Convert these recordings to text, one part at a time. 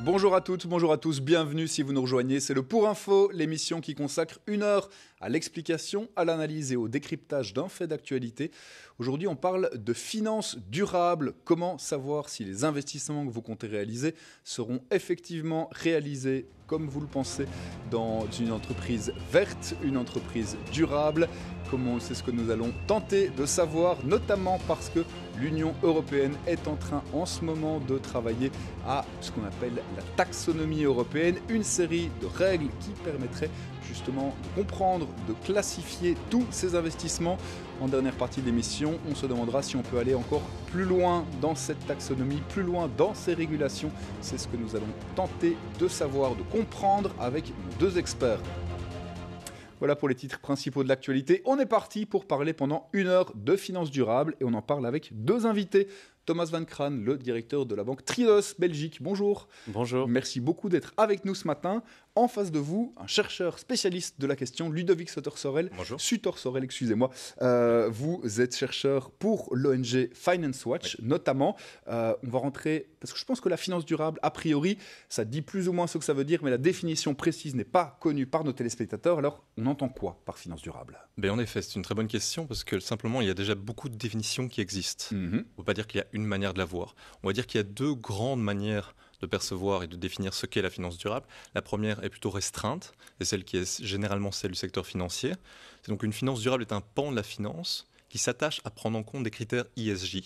Bonjour à toutes, bonjour à tous, bienvenue si vous nous rejoignez. C'est le Pour Info, l'émission qui consacre 1 heure à l'explication, à l'analyse et au décryptage d'un fait d'actualité. Aujourd'hui, on parle de finances durables. Comment savoir si les investissements que vous comptez réaliser seront effectivement réalisés comme vous le pensez dans une entreprise verte, une entreprise durable. C'est ce que nous allons tenter de savoir, notamment parce que l'Union européenne est en train en ce moment de travailler à ce qu'on appelle la taxonomie européenne, une série de règles qui permettraient justement de comprendre, de classifier tous ces investissements. En dernière partie de l'émission, on se demandera si on peut aller encore plus loin dans cette taxonomie, plus loin dans ces régulations. C'est ce que nous allons tenter de savoir, de comprendre avec nos deux experts. Voilà pour les titres principaux de l'actualité. On est parti pour parler pendant 1 heure de finances durables et on en parle avec deux invités. Thomas Van Kraan, le directeur de la banque Triodos Belgique. Bonjour. Bonjour. Merci beaucoup d'être avec nous ce matin. En face de vous, un chercheur spécialiste de la question, Ludovic Sutter-Sorel. Bonjour. Sutter-Sorel, excusez-moi. Vous êtes chercheur pour l'ONG Finance Watch, oui. Notamment. On va rentrer, parce que je pense que la finance durable, a priori, ça dit plus ou moins ce que ça veut dire, mais la définition précise n'est pas connue par nos téléspectateurs. Alors, on entend quoi par finance durable ? En effet, c'est une très bonne question, parce que simplement, il y a déjà beaucoup de définitions qui existent. On ne peut pas dire qu'il y a une manière de la voir. On va dire qu'il y a deux grandes manières de percevoir et de définir ce qu'est la finance durable. La première est plutôt restreinte, et celle qui est généralement celle du secteur financier. C'est donc une finance durable est un pan de la finance qui s'attache à prendre en compte des critères ESG.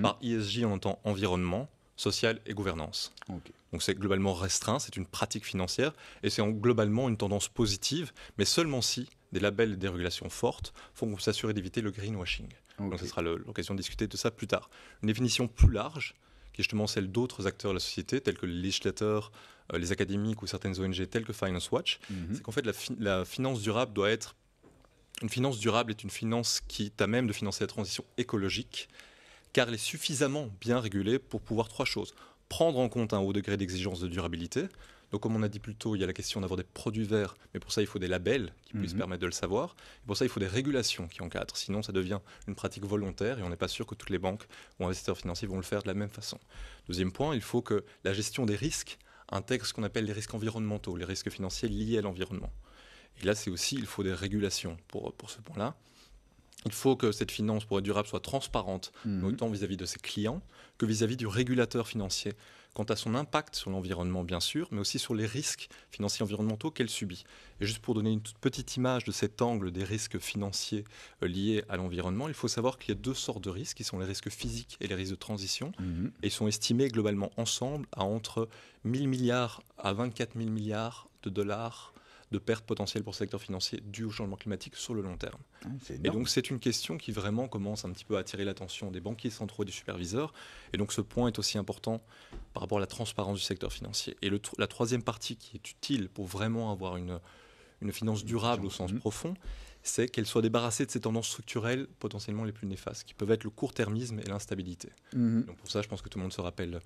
Par ESG, on entend environnement, social et gouvernance. Okay. Donc c'est globalement restreint, c'est une pratique financière, et c'est globalement une tendance positive, mais seulement si des labels et des régulations fortes font s'assurer d'éviter le greenwashing. Okay. Donc ce sera l'occasion de discuter de ça plus tard. Une définition plus large, qui est justement celle d'autres acteurs de la société, tels que les législateurs, les académiques ou certaines ONG telles que Finance Watch, c'est qu'en fait la finance durable doit être... Une finance durable est une finance qui est à même de financer la transition écologique, car elle est suffisamment bien régulée pour pouvoir trois choses. Prendre en compte un haut degré d'exigence de durabilité. Donc comme on a dit plus tôt, il y a la question d'avoir des produits verts, mais pour ça il faut des labels qui puissent permettre de le savoir. Et pour ça il faut des régulations qui encadrent, sinon ça devient une pratique volontaire et on n'est pas sûr que toutes les banques ou investisseurs financiers vont le faire de la même façon. Deuxième point, il faut que la gestion des risques intègre ce qu'on appelle les risques environnementaux, les risques financiers liés à l'environnement. Et là c'est aussi, il faut des régulations pour ce point-là. Il faut que cette finance pour être durable soit transparente, autant vis-à-vis de ses clients que vis-à-vis du régulateur financier, quant à son impact sur l'environnement bien sûr, mais aussi sur les risques financiers environnementaux qu'elle subit. Et juste pour donner une toute petite image de cet angle des risques financiers liés à l'environnement, il faut savoir qu'il y a deux sortes de risques, qui sont les risques physiques et les risques de transition, et ils sont estimés globalement ensemble à entre 1 000 milliards à 24 000 milliards de dollars de pertes potentielles pour le secteur financier dues au changement climatique sur le long terme. Et donc c'est une question qui vraiment commence un petit peu à attirer l'attention des banquiers centraux et des superviseurs. Et donc ce point est aussi important par rapport à la transparence du secteur financier. Et la troisième partie qui est utile pour vraiment avoir une finance durable au sens profond, c'est qu'elle soit débarrassée de ces tendances structurelles potentiellement les plus néfastes, qui peuvent être le court-termisme et l'instabilité. Donc pour ça, je pense que tout le monde se rappelle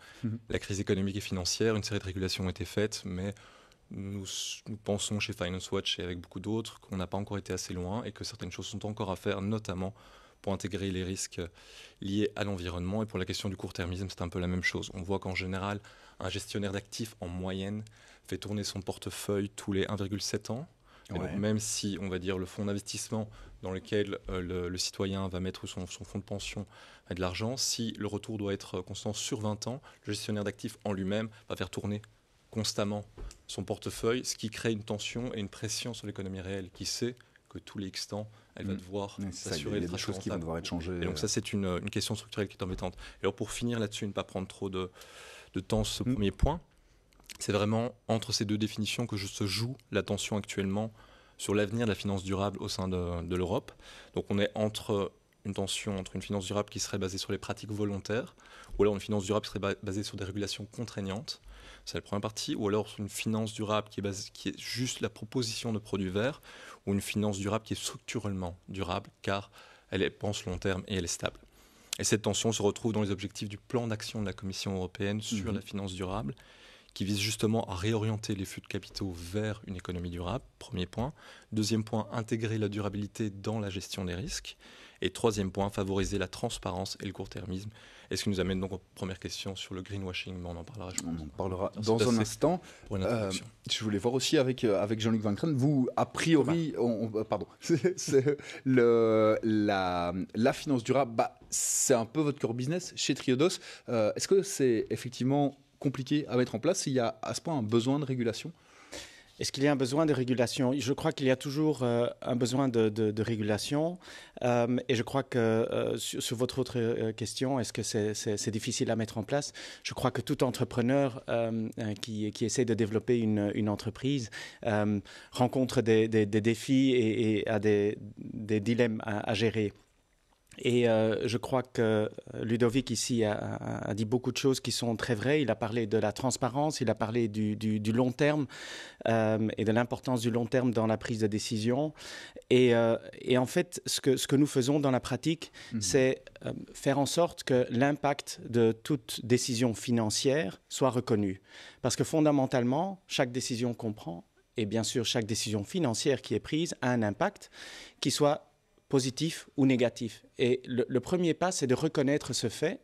la crise économique et financière. Une série de régulations ont été faites, mais nous pensons chez Finance Watch et avec beaucoup d'autres qu'on n'a pas encore été assez loin et que certaines choses sont encore à faire, notamment pour intégrer les risques liés à l'environnement. Et pour la question du court-termisme, c'est un peu la même chose. On voit qu'en général, un gestionnaire d'actifs, en moyenne, fait tourner son portefeuille tous les 1,7 ans. Et donc même si, on va dire, le fonds d'investissement dans lequel le citoyen va mettre son fonds de pension a de l'argent, si le retour doit être constant sur 20 ans, le gestionnaire d'actifs en lui-même va faire tourner constamment son portefeuille, ce qui crée une tension et une pression sur l'économie réelle, qui sait que tous les X temps, elle va devoir s'assurer d'être des choses qui vont devoir être changées. Et donc ça, c'est une question structurelle qui est embêtante. Et alors pour finir là-dessus, ne pas prendre trop de temps sur ce premier point, c'est vraiment entre ces deux définitions que se joue la tension actuellement sur l'avenir de la finance durable au sein de l'Europe. Donc on est entre une tension entre une finance durable qui serait basée sur les pratiques volontaires, ou alors une finance durable qui serait basée sur des régulations contraignantes. C'est la première partie. Ou alors une finance durable qui est juste la proposition de produits verts, ou une finance durable qui est structurellement durable, car elle pense long terme et elle est stable. Et cette tension se retrouve dans les objectifs du plan d'action de la Commission européenne sur la finance durable, qui vise justement à réorienter les flux de capitaux vers une économie durable, premier point. Deuxième point, intégrer la durabilité dans la gestion des risques. Et troisième point, favoriser la transparence et le court-termisme. Et ce qui nous amène donc aux premières questions sur le greenwashing, mais on en parlera. On en parlera dans un instant. Pour une introduction. Je voulais voir aussi avec Jean-Luc Van Creen, vous, a priori, la finance durable, c'est un peu votre core business chez Triodos. Est-ce que c'est effectivement compliqué à mettre en place? Il y a à ce point un besoin de régulation? Est-ce qu'il y a un besoin de régulation? Je crois qu'il y a toujours un besoin de régulation. Et je crois que sur votre autre question, est-ce que c'est difficile à mettre en place? Je crois que tout entrepreneur qui essaie de développer une entreprise rencontre des défis et a des dilemmes à gérer. Et je crois que Ludovic ici a dit beaucoup de choses qui sont très vraies. Il a parlé de la transparence, il a parlé du long terme et de l'importance du long terme dans la prise de décision. Et en fait, ce que nous faisons dans la pratique, c'est faire en sorte que l'impact de toute décision financière soit reconnu. Parce que fondamentalement, chaque décision qu'on prend, et bien sûr chaque décision financière qui est prise, a un impact qui soit positif ou négatif. Et le premier pas, c'est de reconnaître ce fait.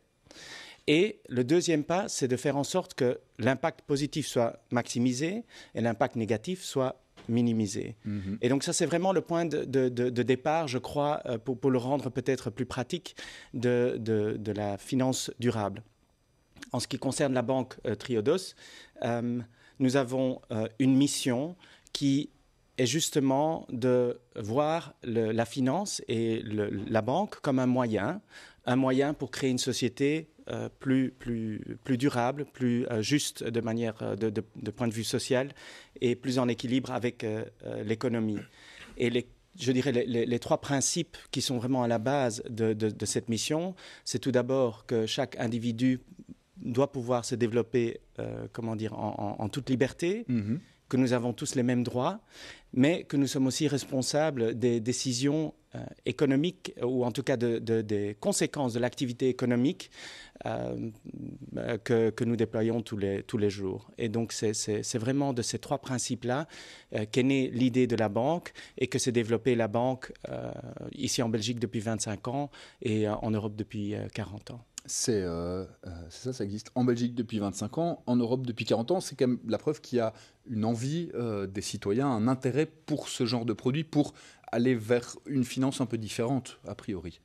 Et le deuxième pas, c'est de faire en sorte que l'impact positif soit maximisé et l'impact négatif soit minimisé. Et donc ça, c'est vraiment le point de départ, je crois, pour le rendre peut-être plus pratique de la finance durable. En ce qui concerne la banque Triodos, nous avons une mission qui est justement de voir la finance et la banque comme un moyen pour créer une société plus durable, plus juste de manière de point de vue social et plus en équilibre avec l'économie. Et je dirais les trois principes qui sont vraiment à la base de cette mission, c'est tout d'abord que chaque individu doit pouvoir se développer en toute liberté, que nous avons tous les mêmes droits, mais que nous sommes aussi responsables des décisions économiques, ou en tout cas des conséquences de l'activité économique que nous déployons tous les jours. Et donc c'est vraiment de ces trois principes-là qu'est née l'idée de la banque et que s'est développée la banque ici en Belgique depuis 25 ans et en Europe depuis 40 ans. C'est ça existe en Belgique depuis 25 ans, en Europe depuis 40 ans. C'est quand même la preuve qu'il y a une envie des citoyens, un intérêt pour ce genre de produit, pour aller vers une finance un peu différente, a priori.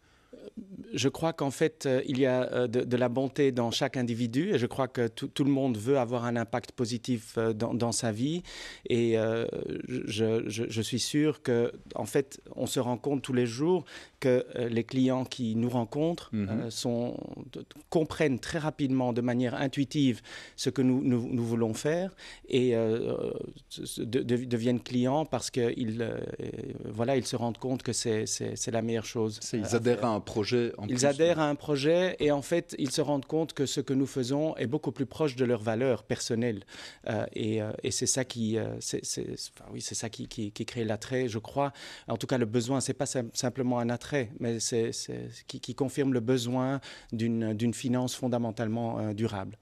Je crois qu'en fait, il y a de la bonté dans chaque individu et je crois que tout le monde veut avoir un impact positif dans sa vie. Et je suis sûr qu'en fait, on se rend compte tous les jours que les clients qui nous rencontrent comprennent très rapidement, de manière intuitive, ce que nous voulons faire et deviennent clients parce qu'ils se rendent compte que c'est la meilleure chose. Ils adhèrent à un projet. Ils adhèrent à un projet et en fait, ils se rendent compte que ce que nous faisons est beaucoup plus proche de leurs valeurs personnelles. Et c'est ça qui crée l'attrait, je crois. En tout cas, le besoin, c'est pas simplement un attrait, mais qui confirme le besoin d'une finance fondamentalement durable.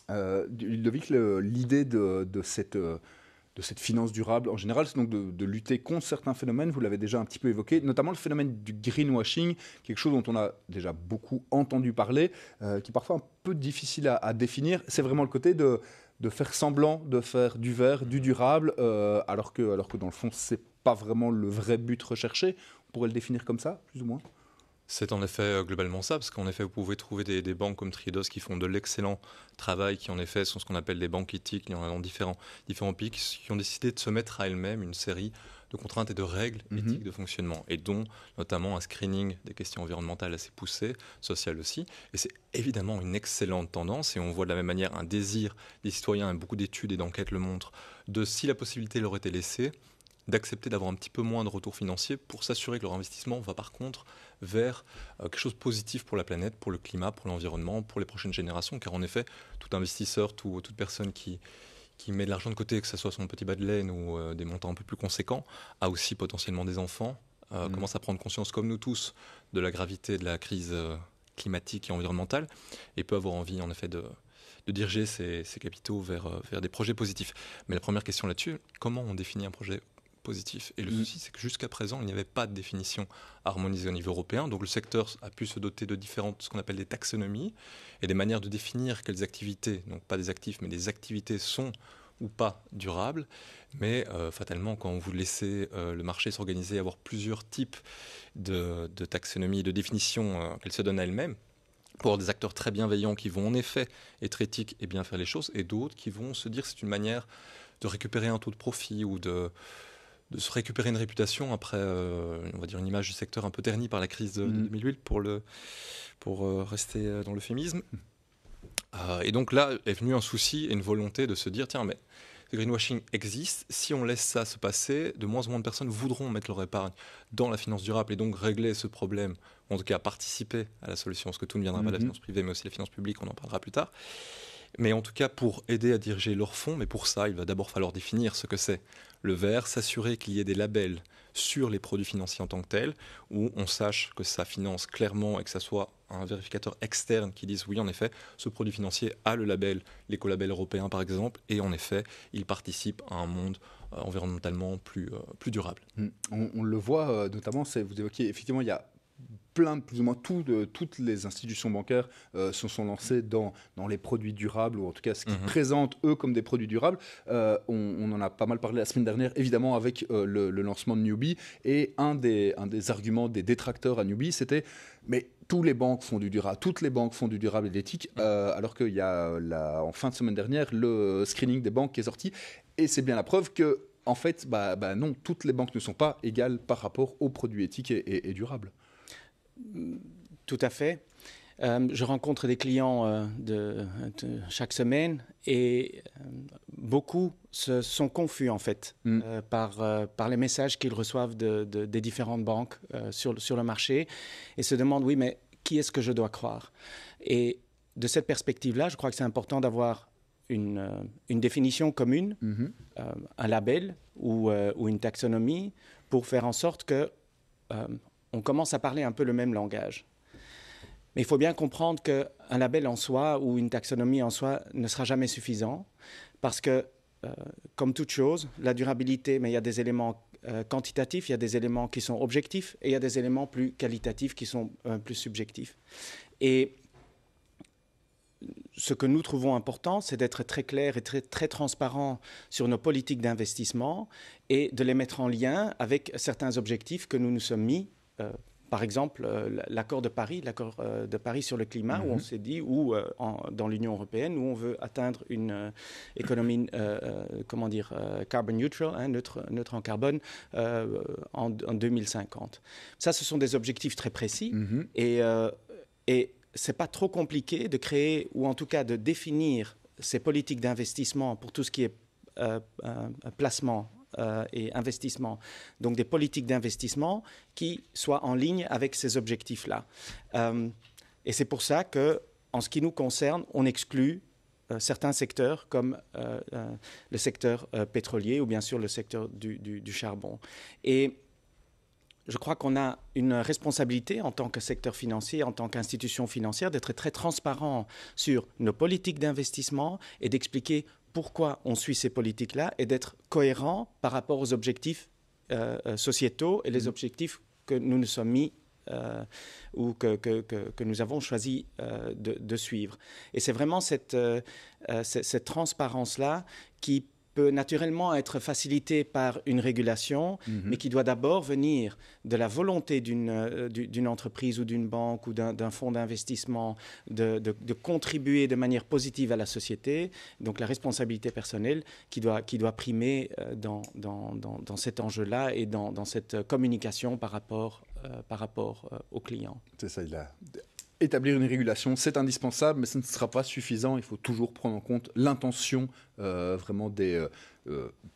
Ludovic, l'idée de cette finance durable en général, c'est donc de lutter contre certains phénomènes, vous l'avez déjà un petit peu évoqué, notamment le phénomène du greenwashing, quelque chose dont on a déjà beaucoup entendu parler, qui est parfois un peu difficile à définir. C'est vraiment le côté de faire semblant de faire du vert, du durable, alors que dans le fond, c'est pas vraiment le vrai but recherché. On pourrait le définir comme ça, plus ou moins? C'est en effet globalement ça, parce qu'en effet, vous pouvez trouver des banques comme Triodos qui font de l'excellent travail, qui en effet sont ce qu'on appelle des banques éthiques. Il y en a dans différents pays qui ont décidé de se mettre à elles-mêmes une série de contraintes et de règles éthiques de fonctionnement, et dont notamment un screening des questions environnementales assez poussé, sociales aussi. Et c'est évidemment une excellente tendance, et on voit de la même manière un désir des citoyens, et beaucoup d'études et d'enquêtes le montrent, si la possibilité leur était laissée, d'accepter d'avoir un petit peu moins de retour financier pour s'assurer que leur investissement va par contre vers quelque chose de positif pour la planète, pour le climat, pour l'environnement, pour les prochaines générations. Car en effet, tout investisseur, toute personne qui met de l'argent de côté, que ce soit son petit bas de laine ou des montants un peu plus conséquents, a aussi potentiellement des enfants, commence à prendre conscience, comme nous tous, de la gravité de la crise climatique et environnementale, et peut avoir envie en effet de diriger ses capitaux vers des projets positifs. Mais la première question là-dessus, comment on définit un projet positif. Et le souci, c'est que jusqu'à présent, il n'y avait pas de définition harmonisée au niveau européen. Donc le secteur a pu se doter de différentes, ce qu'on appelle des taxonomies, et des manières de définir quelles activités, donc pas des actifs, mais des activités sont ou pas durables. Mais fatalement, quand vous laissez le marché s'organiser, avoir plusieurs types de taxonomies, de définitions qu'elle se donne à elle-même, pour avoir des acteurs très bienveillants qui vont en effet être éthiques et bien faire les choses, et d'autres qui vont se dire que c'est une manière de récupérer un taux de profit ou de se récupérer une réputation après, on va dire, une image du secteur un peu ternie par la crise de 2008 pour rester dans l'euphémisme. Et donc là est venu un souci et une volonté de se dire, tiens, mais le greenwashing existe, si on laisse ça se passer, de moins en moins de personnes voudront mettre leur épargne dans la finance durable et donc régler ce problème, ou en tout cas participer à la solution, parce que tout ne viendra pas de la finance privée, mais aussi la finance publique, on en parlera plus tard. Mais en tout cas, pour aider à diriger leurs fonds, mais pour ça, il va d'abord falloir définir ce que c'est le vert, s'assurer qu'il y ait des labels sur les produits financiers en tant que tels, où on sache que ça finance clairement et que ça soit un vérificateur externe qui dise oui, en effet, ce produit financier a le label, l'écolabel européen par exemple, et en effet, il participe à un monde environnementalement plus durable. On le voit notamment, vous évoquiez, effectivement, il y a plus ou moins toutes les institutions bancaires se sont lancées dans les produits durables, ou en tout cas ce qu'ils présentent eux comme des produits durables. On en a pas mal parlé la semaine dernière, évidemment avec le lancement de Newbie, et un des arguments des détracteurs à Newbie, c'était mais toutes les banques font du durable et de l'éthique, alors qu'il y a en fin de semaine dernière le screening des banques qui est sorti, et c'est bien la preuve que en fait, non, toutes les banques ne sont pas égales par rapport aux produits éthiques et durables. Tout à fait. Je rencontre des clients chaque semaine, et beaucoup sont confus en fait par les messages qu'ils reçoivent des différentes banques sur le marché, et se demandent oui, mais qui est-ce que je dois croire? Et de cette perspective-là, je crois que c'est important d'avoir une définition commune, un label ou une taxonomie, pour faire en sorte que on commence à parler un peu le même langage. Mais il faut bien comprendre qu'un label en soi ou une taxonomie en soi ne sera jamais suffisant, parce que, comme toute chose, la durabilité, mais il y a des éléments quantitatifs, il y a des éléments qui sont objectifs, et il y a des éléments plus qualitatifs qui sont plus subjectifs. Et ce que nous trouvons important, c'est d'être très clair et très transparent sur nos politiques d'investissement, et de les mettre en lien avec certains objectifs que nous nous sommes mis. Par exemple, l'accord de Paris sur le climat, où on s'est dit, dans l'Union européenne, où on veut atteindre une économie, carbon neutral, neutre en carbone, en 2050. Ça, ce sont des objectifs très précis, et c'est pas trop compliqué de créer, ou en tout cas de définir ces politiques d'investissement pour tout ce qui est placement et investissement. Donc des politiques d'investissement qui soient en ligne avec ces objectifs-là. Et c'est pour ça que, en ce qui nous concerne, on exclut certains secteurs comme le secteur pétrolier, ou bien sûr le secteur du charbon. Et je crois qu'on a une responsabilité en tant que secteur financier, en tant qu'institution financière, d'être très transparent sur nos politiques d'investissement et d'expliquer pourquoi on suit ces politiques-là, et d'être cohérent par rapport aux objectifs sociétaux et les objectifs que nous nous sommes mis ou que nous avons choisi de suivre. Et c'est vraiment cette transparence-là qui peut naturellement être facilitée par une régulation, mais qui doit d'abord venir de la volonté d'une entreprise ou d'une banque ou d'un fonds d'investissement de contribuer de manière positive à la société. Donc la responsabilité personnelle qui doit primer dans cet enjeu-là et dans cette communication par rapport aux clients. C'est ça, établir une régulation, c'est indispensable, mais ce ne sera pas suffisant. Il faut toujours prendre en compte l'intention vraiment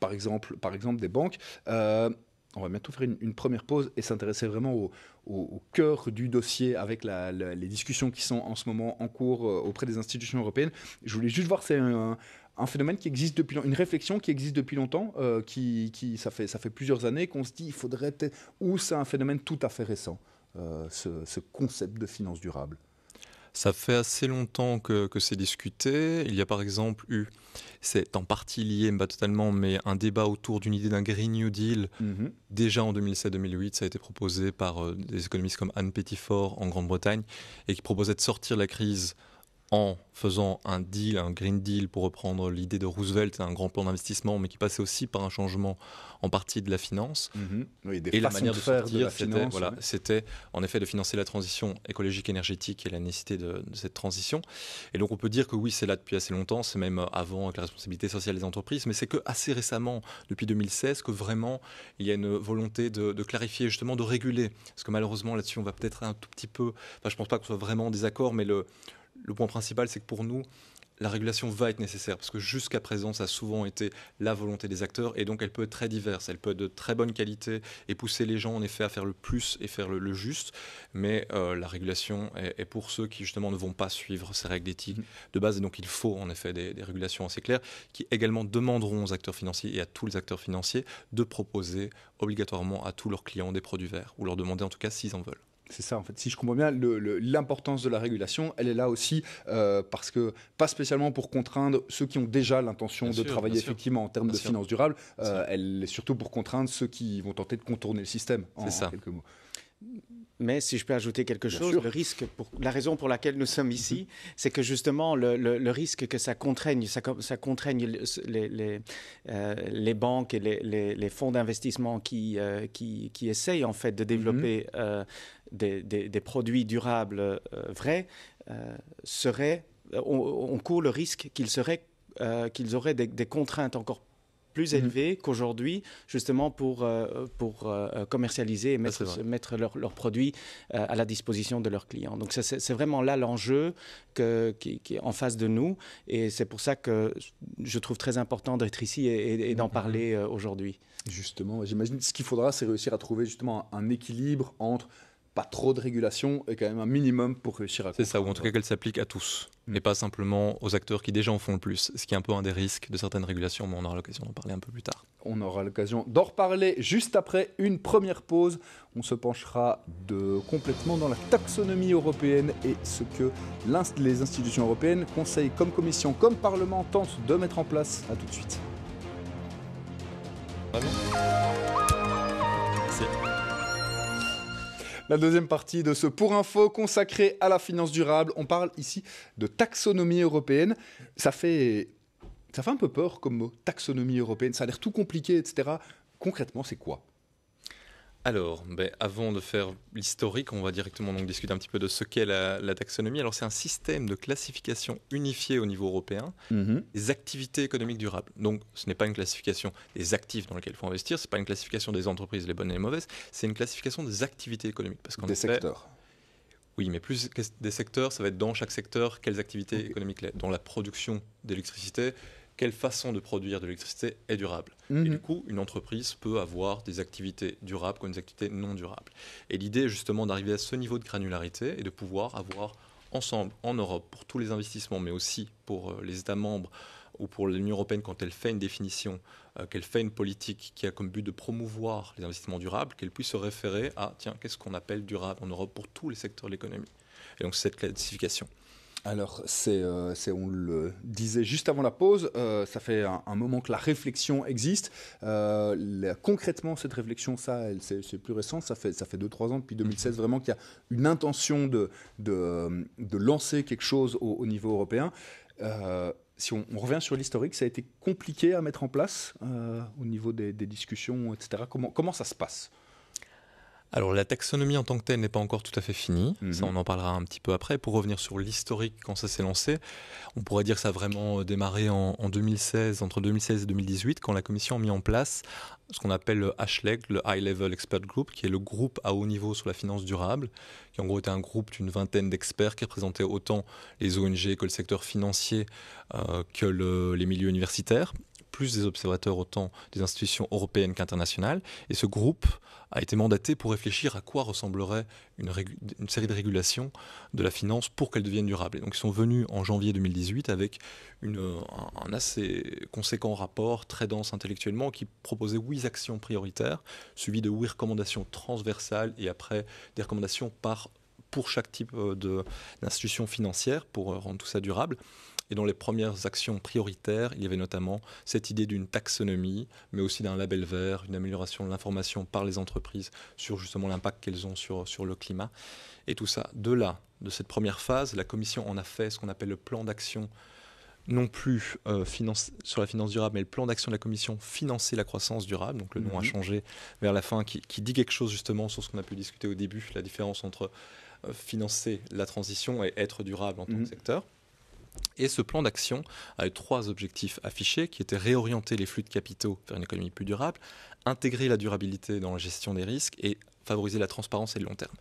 par exemple des banques. On va bientôt faire une première pause et s'intéresser vraiment au cœur du dossier, avec les discussions qui sont en ce moment en cours auprès des institutions européennes. Je voulais juste voir, c'est un phénomène qui existe une réflexion qui existe depuis longtemps, ça fait plusieurs années qu'on se dit il faudrait peut-être, ou c'est un phénomène tout à fait récent. Ce concept de finance durable. Ça fait assez longtemps que c'est discuté. Il y a par exemple eu, c'est en partie lié, pas totalement, mais un débat autour d'une idée d'un Green New Deal. Déjà en 2007-2008, ça a été proposé par des économistes comme Anne Pettiford en Grande-Bretagne, et qui proposait de sortir de la crise en faisant un deal, un Green Deal, pour reprendre l'idée de Roosevelt, un grand plan d'investissement, mais qui passait aussi par un changement en partie de la finance. Oui, et la manière de sortir, finance, c'était en effet de financer la transition écologique énergétique et la nécessité de cette transition. Et donc on peut dire que oui, c'est là depuis assez longtemps, c'est même avant avec la responsabilité sociale des entreprises, mais c'est que assez récemment, depuis 2016, que vraiment il y a une volonté de clarifier, justement de réguler. Parce que malheureusement là-dessus, on va peut-être un tout petit peu, je ne pense pas qu'on soit vraiment en désaccord, mais le point principal, c'est que pour nous, la régulation va être nécessaire, parce que jusqu'à présent, ça a souvent été la volonté des acteurs, et donc elle peut être très diverse, elle peut être de très bonne qualité, et pousser les gens en effet à faire le plus et faire le juste, mais la régulation est pour ceux qui justement ne vont pas suivre ces règles d'éthique de base, et donc il faut en effet des régulations assez claires, qui également demanderont aux acteurs financiers et à tous les acteurs financiers de proposer obligatoirement à tous leurs clients des produits verts, ou leur demander en tout cas s'ils en veulent. C'est ça, en fait. Si je comprends bien, l'importance de la régulation, elle est là aussi parce que, pas spécialement pour contraindre ceux qui ont déjà l'intention de travailler effectivement en termes de finances durables, elle est surtout pour contraindre ceux qui vont tenter de contourner le système, en quelques mots. Mais si je peux ajouter quelque chose, le risque, la raison pour laquelle nous sommes ici, c'est que justement le risque que ça contraigne les banques et les fonds d'investissement qui essayent en fait de développer des produits durables vrais, on court le risque qu'ils auraient des contraintes encore plus élevés qu'aujourd'hui, justement pour commercialiser et mettre leurs produits à la disposition de leurs clients. Donc c'est vraiment là l'enjeu qui est en face de nous, et c'est pour ça que je trouve très important d'être ici et d'en parler aujourd'hui. Justement, j'imagine ce qu'il faudra, c'est réussir à trouver justement un équilibre entre pas trop de régulation et quand même un minimum pour réussir à... C'est ça, ou en tout cas qu'elle s'applique à tous, et pas simplement aux acteurs qui déjà en font le plus, ce qui est un peu un des risques de certaines régulations, mais on aura l'occasion d'en parler un peu plus tard. On aura l'occasion d'en reparler juste après une première pause. On se penchera complètement dans la taxonomie européenne et ce que les institutions européennes, Conseil comme Commission comme Parlement, tentent de mettre en place. A tout de suite. La deuxième partie de ce Pour Info consacré à la finance durable. On parle ici de taxonomie européenne. Ça fait un peu peur comme mot, taxonomie européenne. Ça a l'air tout compliqué, etc. Concrètement, c'est quoi ? Alors, avant de faire l'historique, on va directement donc discuter un petit peu de ce qu'est la taxonomie. Alors, c'est un système de classification unifié au niveau européen des activités économiques durables. Donc, ce n'est pas une classification des actifs dans lesquels il faut investir, ce n'est pas une classification des entreprises, les bonnes et les mauvaises, c'est une classification des activités économiques. Parce des secteurs. Oui, mais plus que des secteurs, ça va être dans chaque secteur, quelles activités économiques, dans la production d'électricité, quelle façon de produire de l'électricité est durable. Et du coup, une entreprise peut avoir des activités durables comme des activités non durables. Et l'idée est justement d'arriver à ce niveau de granularité et de pouvoir avoir ensemble, en Europe, pour tous les investissements, mais aussi pour les États membres ou pour l'Union européenne, quand elle fait une définition, qu'elle fait une politique qui a comme but de promouvoir les investissements durables, qu'elle puisse se référer à, tiens, qu'est-ce qu'on appelle durable en Europe pour tous les secteurs de l'économie. Et donc, c'est cette classification. Alors, on le disait juste avant la pause, ça fait un moment que la réflexion existe. Concrètement, cette réflexion, c'est plus récent, ça fait 2-3 ans, depuis 2016, vraiment qu'il y a une intention de lancer quelque chose au niveau européen. Si on revient sur l'historique, ça a été compliqué à mettre en place au niveau des discussions, etc. Comment ça se passe ? Alors la taxonomie en tant que telle n'est pas encore tout à fait finie, ça on en parlera un petit peu après. Pour revenir sur l'historique, quand ça s'est lancé, on pourrait dire que ça a vraiment démarré en 2016, entre 2016 et 2018, quand la Commission a mis en place ce qu'on appelle le HLEG, le High Level Expert Group, qui est le groupe à haut niveau sur la finance durable, qui en gros était un groupe d'une vingtaine d'experts qui représentaient autant les ONG que le secteur financier que les milieux universitaires, plus des observateurs autant des institutions européennes qu'internationales. Et ce groupe a été mandaté pour réfléchir à quoi ressemblerait une série de régulations de la finance pour qu'elle devienne durable. Et donc ils sont venus en janvier 2018 avec un assez conséquent rapport, très dense intellectuellement, qui proposait 8 actions prioritaires, suivies de 8 recommandations transversales et après des recommandations par pour chaque type d'institution financière pour rendre tout ça durable. Et dans les premières actions prioritaires, il y avait notamment cette idée d'une taxonomie, mais aussi d'un label vert, une amélioration de l'information par les entreprises sur justement l'impact qu'elles ont sur le climat. Et tout ça, de cette première phase, la Commission en a fait ce qu'on appelle le plan d'action, non plus sur la finance durable, mais le plan d'action de la Commission Financer la croissance durable, donc le nom a changé vers la fin, qui dit quelque chose justement sur ce qu'on a pu discuter au début, la différence entre financer la transition et être durable en tant que secteur. Et ce plan d'action a eu 3 objectifs affichés qui étaient réorienter les flux de capitaux vers une économie plus durable, intégrer la durabilité dans la gestion des risques et favoriser la transparence et le long terme.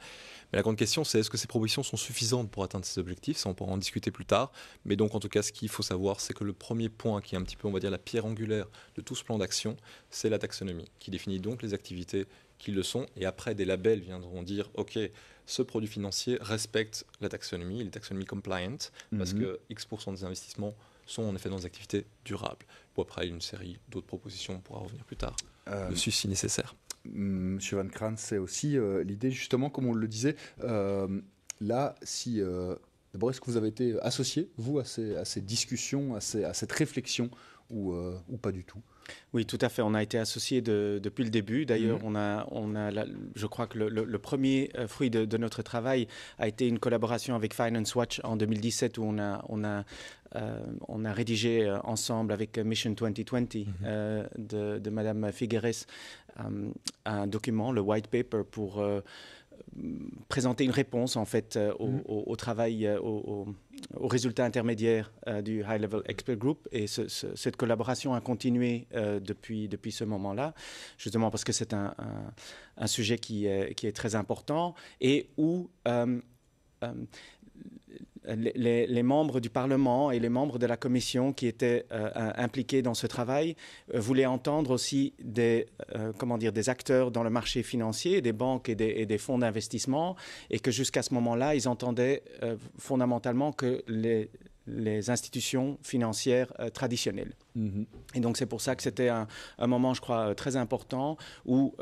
Mais la grande question, c'est est-ce que ces propositions sont suffisantes pour atteindre ces objectifs ? Ça, on pourra en discuter plus tard. Mais donc, en tout cas, ce qu'il faut savoir, c'est que le premier point qui est un petit peu, on va dire, la pierre angulaire de tout ce plan d'action, c'est la taxonomie, qui définit donc les activités qui le sont. Et après, des labels viendront dire, OK, ce produit financier respecte la taxonomie, il est taxonomie compliant, parce que X% des investissements sont en effet dans des activités durables. Bon, après, il y a une série d'autres propositions, on pourra revenir plus tard dessus si nécessaire. Monsieur Van Kraan, c'est aussi l'idée, justement, comme on le disait, là, si... D'abord, est-ce que vous avez été associé, vous, à ces discussions, à cette réflexion, ou pas du tout ? Oui, tout à fait. On a été associés depuis le début. D'ailleurs, je crois que le premier fruit de notre travail a été une collaboration avec Finance Watch en 2017 où on a rédigé ensemble avec Mission 2020 de Madame Figueres un document, le white paper, pour présenter une réponse en fait au travail, aux résultats intermédiaires du High Level Expert Group. Et cette collaboration a continué depuis ce moment-là, justement parce que c'est un sujet qui est très important et où les membres du Parlement et les membres de la Commission qui étaient impliqués dans ce travail voulaient entendre aussi des acteurs dans le marché financier, des banques et des fonds d'investissement, et que jusqu'à ce moment-là, ils entendaient fondamentalement que les institutions financières traditionnelles. Et donc c'est pour ça que c'était un moment, je crois, très important où...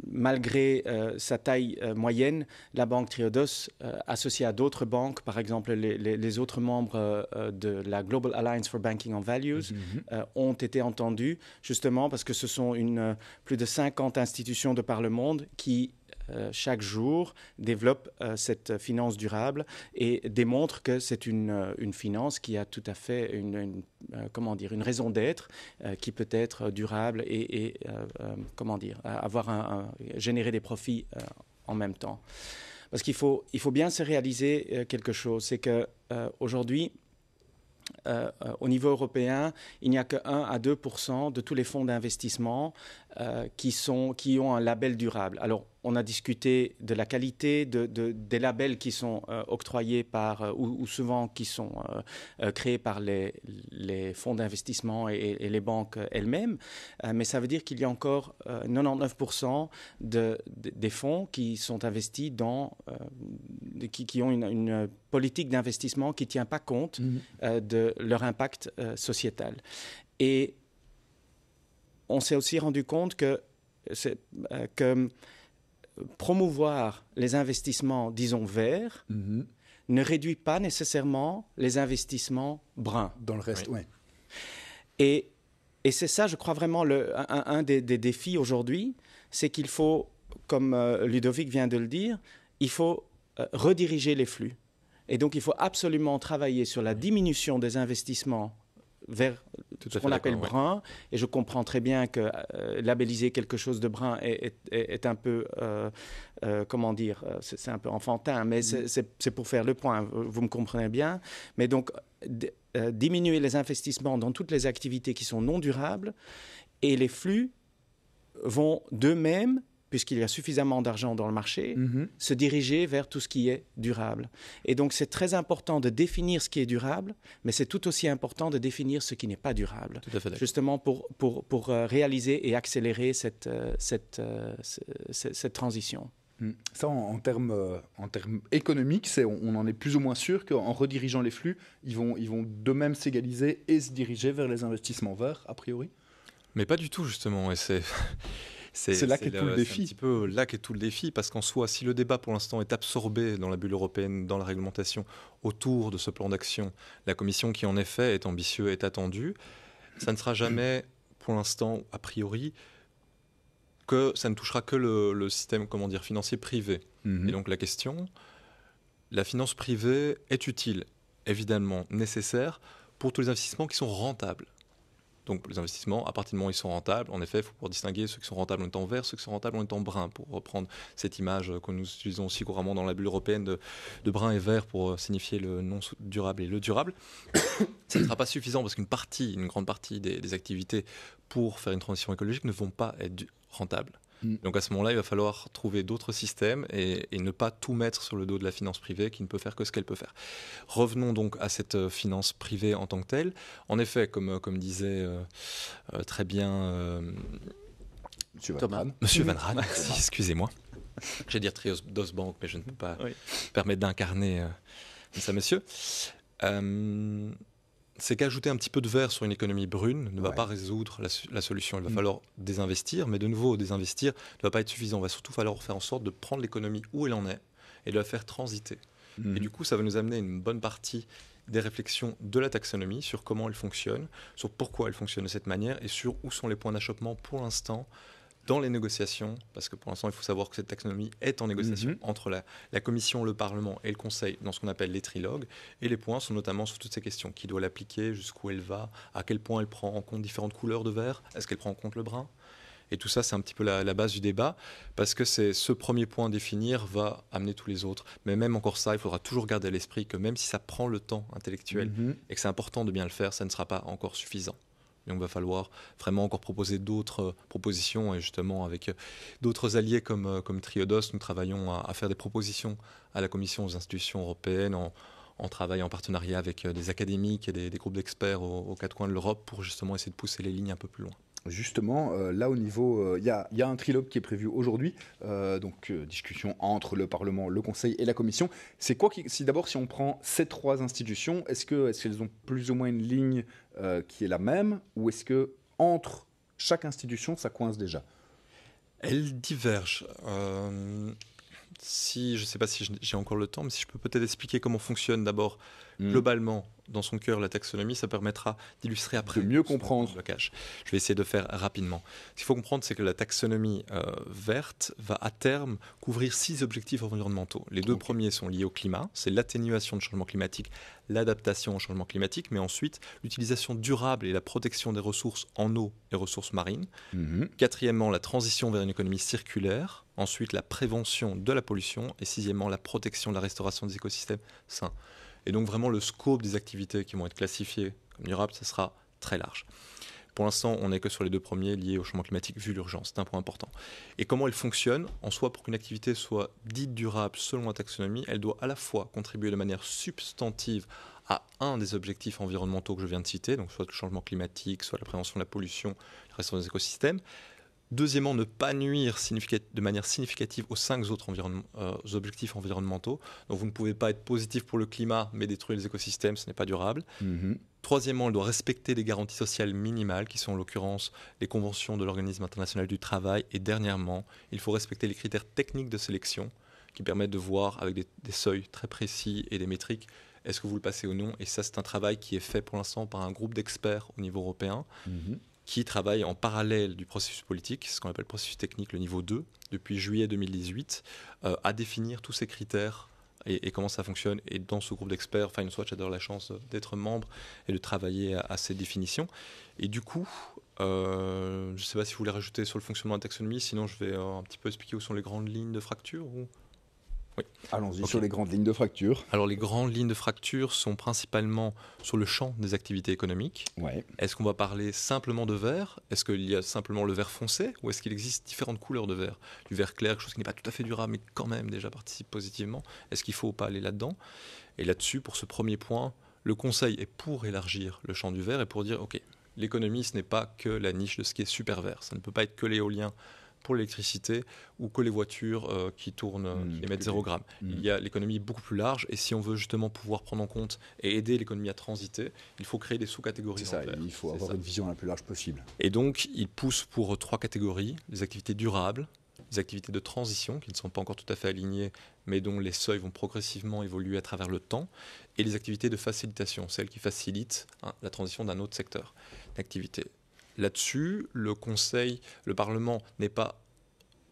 malgré sa taille moyenne, la banque Triodos, associée à d'autres banques, par exemple les autres membres de la Global Alliance for Banking on Values, ont été entendus, justement parce que ce sont plus de 50 institutions de par le monde qui chaque jour développe cette finance durable et démontre que c'est une finance qui a tout à fait une raison d'être, qui peut être durable et générer des profits en même temps. Parce qu'il faut bien se réaliser quelque chose, c'est qu'aujourd'hui, au niveau européen, il n'y a que 1 à 2% de tous les fonds d'investissement qui ont un label durable. Alors, on a discuté de la qualité des labels qui sont octroyés ou souvent qui sont créés par les fonds d'investissement et les banques elles-mêmes. Mais ça veut dire qu'il y a encore 99% des fonds qui sont investis qui ont une politique d'investissement qui ne tient pas compte de leur impact sociétal. Et on s'est aussi rendu compte que promouvoir les investissements, disons, verts, ne réduit pas nécessairement les investissements bruns. Dans le reste, oui. Et c'est ça, je crois vraiment, un des défis aujourd'hui, c'est qu'il faut, comme Ludovic vient de le dire, il faut rediriger les flux. Et donc, il faut absolument travailler sur la diminution des investissements vers ce qu'on appelle brun. Et je comprends très bien que labelliser quelque chose de brun est un peu, c'est un peu enfantin, mais c'est pour faire le point, vous me comprenez bien. Mais donc, diminuer les investissements dans toutes les activités qui sont non durables, et les flux vont d'eux-mêmes, puisqu'il y a suffisamment d'argent dans le marché, se diriger vers tout ce qui est durable. Et donc, c'est très important de définir ce qui est durable, mais c'est tout aussi important de définir ce qui n'est pas durable. Tout à fait, justement pour réaliser et accélérer cette transition. Ça, en termes économiques, on en est plus ou moins sûr qu'en redirigeant les flux, ils vont d'eux-mêmes s'égaliser et se diriger vers les investissements verts, a priori ? Mais pas du tout, justement. Et C'est là qu'est tout le défi. C'est un petit peu là qu'est tout le défi, parce qu'en soi, si le débat pour l'instant est absorbé dans la bulle européenne, dans la réglementation, autour de ce plan d'action, la Commission qui en effet est ambitieux, est attendue, ça ne sera jamais, pour l'instant, a priori, que ça ne touchera que le système, financier privé. Et donc la question, la finance privée est utile, évidemment nécessaire, pour tous les investissements qui sont rentables. Donc pour les investissements, à partir du moment où ils sont rentables, en effet, il faut pouvoir distinguer ceux qui sont rentables en étant vert, ceux qui sont rentables en étant brun, pour reprendre cette image que nous utilisons aussi couramment dans la bulle européenne de brun et vert pour signifier le non durable et le durable. Ça ne sera pas suffisant parce une grande partie des activités pour faire une transition écologique ne vont pas être rentables. Donc à ce moment-là, il va falloir trouver d'autres systèmes et ne pas tout mettre sur le dos de la finance privée qui ne peut faire que ce qu'elle peut faire. Revenons donc à cette finance privée en tant que telle. En effet, comme disait très bien Monsieur Van Raan, excusez-moi. J'allais dire Triodos Bank, mais je ne peux pas permettre d'incarner ça, monsieur. C'est qu'ajouter un petit peu de vert sur une économie brune ne va pas résoudre la solution. Il va falloir désinvestir, mais de nouveau, désinvestir ne va pas être suffisant. Il va surtout falloir faire en sorte de prendre l'économie où elle en est et de la faire transiter. Et du coup, ça va nous amener une bonne partie des réflexions de la taxonomie sur comment elle fonctionne, sur pourquoi elle fonctionne de cette manière et sur où sont les points d'achoppement pour l'instant dans les négociations, parce que pour l'instant, il faut savoir que cette taxonomie est en négociation entre la Commission, le Parlement et le Conseil dans ce qu'on appelle les trilogues. Et les points sont notamment sur toutes ces questions. Qui doit l'appliquer, jusqu'où elle va, à quel point elle prend en compte différentes couleurs de vert, est-ce qu'elle prend en compte le brun ? Et tout ça, c'est un petit peu la base du débat, parce que c'est ce premier point à définir va amener tous les autres. Mais même encore ça, il faudra toujours garder à l'esprit que même si ça prend le temps intellectuel et que c'est important de bien le faire, ça ne sera pas encore suffisant. Donc il va falloir vraiment encore proposer d'autres propositions, et justement avec d'autres alliés comme Triodos, nous travaillons à faire des propositions à la Commission, aux institutions européennes, en travaillant en partenariat avec des académiques et des groupes d'experts aux quatre coins de l'Europe pour justement essayer de pousser les lignes un peu plus loin. Justement, là au niveau, il y a un trilogue qui est prévu aujourd'hui, discussion entre le Parlement, le Conseil et la Commission. C'est quoi si on prend ces trois institutions, est-ce qu'elles ont plus ou moins une ligne qui est la même, ou est-ce que entre chaque institution ça coince déjà ? Elles divergent. Je ne sais pas si j'ai encore le temps, mais si je peux peut-être expliquer comment fonctionne d'abord globalement dans son cœur la taxonomie, ça permettra d'illustrer après. De mieux comprendre. Blocage. Je vais essayer de faire rapidement. Ce qu'il faut comprendre, c'est que la taxonomie verte va à terme couvrir 6 objectifs environnementaux. Les deux premiers sont liés au climat, c'est l'atténuation du changement climatique, l'adaptation au changement climatique, mais ensuite l'utilisation durable et la protection des ressources en eau et ressources marines. Quatrièmement, la transition vers une économie circulaire. Ensuite, la prévention de la pollution. Et sixièmement, la protection de la restauration des écosystèmes sains. Et donc vraiment le scope des activités qui vont être classifiées comme durables, ça sera très large. Pour l'instant, on n'est que sur les deux premiers liés au changement climatique vu l'urgence. C'est un point important. Et comment elle fonctionne ? En soi, pour qu'une activité soit dite durable selon la taxonomie, elle doit à la fois contribuer de manière substantive à un des objectifs environnementaux que je viens de citer, donc soit le changement climatique, soit la prévention de la pollution, la restauration des écosystèmes. Deuxièmement, ne pas nuire de manière significative aux 5 autres objectifs environnementaux. Donc vous ne pouvez pas être positif pour le climat, mais détruire les écosystèmes, ce n'est pas durable. Troisièmement, elle doit respecter des garanties sociales minimales, qui sont en l'occurrence les conventions de l'Organisme international du travail. Et dernièrement, il faut respecter les critères techniques de sélection, qui permettent de voir avec des seuils très précis et des métriques, est-ce que vous le passez ou non. Et ça, c'est un travail qui est fait pour l'instant par un groupe d'experts au niveau européen, qui travaille en parallèle du processus politique, ce qu'on appelle le processus technique, le niveau 2, depuis juillet 2018, à définir tous ces critères et comment ça fonctionne. Et dans ce groupe d'experts, Finance Watch a d'ailleurs la chance d'être membre et de travailler à ces définitions. Et du coup, je ne sais pas si vous voulez rajouter sur le fonctionnement de la taxonomie, sinon je vais un petit peu expliquer où sont les grandes lignes de fracture ou... Oui. Allons-y sur les grandes lignes de fracture. Alors les grandes lignes de fracture sont principalement sur le champ des activités économiques. Est-ce qu'on va parler simplement de vert ? Est-ce qu'il y a simplement le vert foncé ? Ou est-ce qu'il existe différentes couleurs de vert ? Du vert clair, quelque chose qui n'est pas tout à fait durable, mais quand même déjà participe positivement. Est-ce qu'il ne faut pas aller là-dedans ? Et là-dessus, pour ce premier point, le Conseil est pour élargir le champ du vert et pour dire, OK, l'économie, ce n'est pas que la niche de ce qui est super vert. Ça ne peut pas être que l'éolien pour l'électricité ou que les voitures qui tournent, qui émettent 0 gramme. Il y a l'économie beaucoup plus large et si on veut justement pouvoir prendre en compte et aider l'économie à transiter, il faut créer des sous-catégories. C'est ça, il faut avoir une vision la plus large possible. Et donc, il pousse pour 3 catégories, les activités durables, les activités de transition qui ne sont pas encore tout à fait alignées, mais dont les seuils vont progressivement évoluer à travers le temps, et les activités de facilitation, celles qui facilitent la transition d'un autre secteur d'activité. Là-dessus, le Conseil, le Parlement n'est pas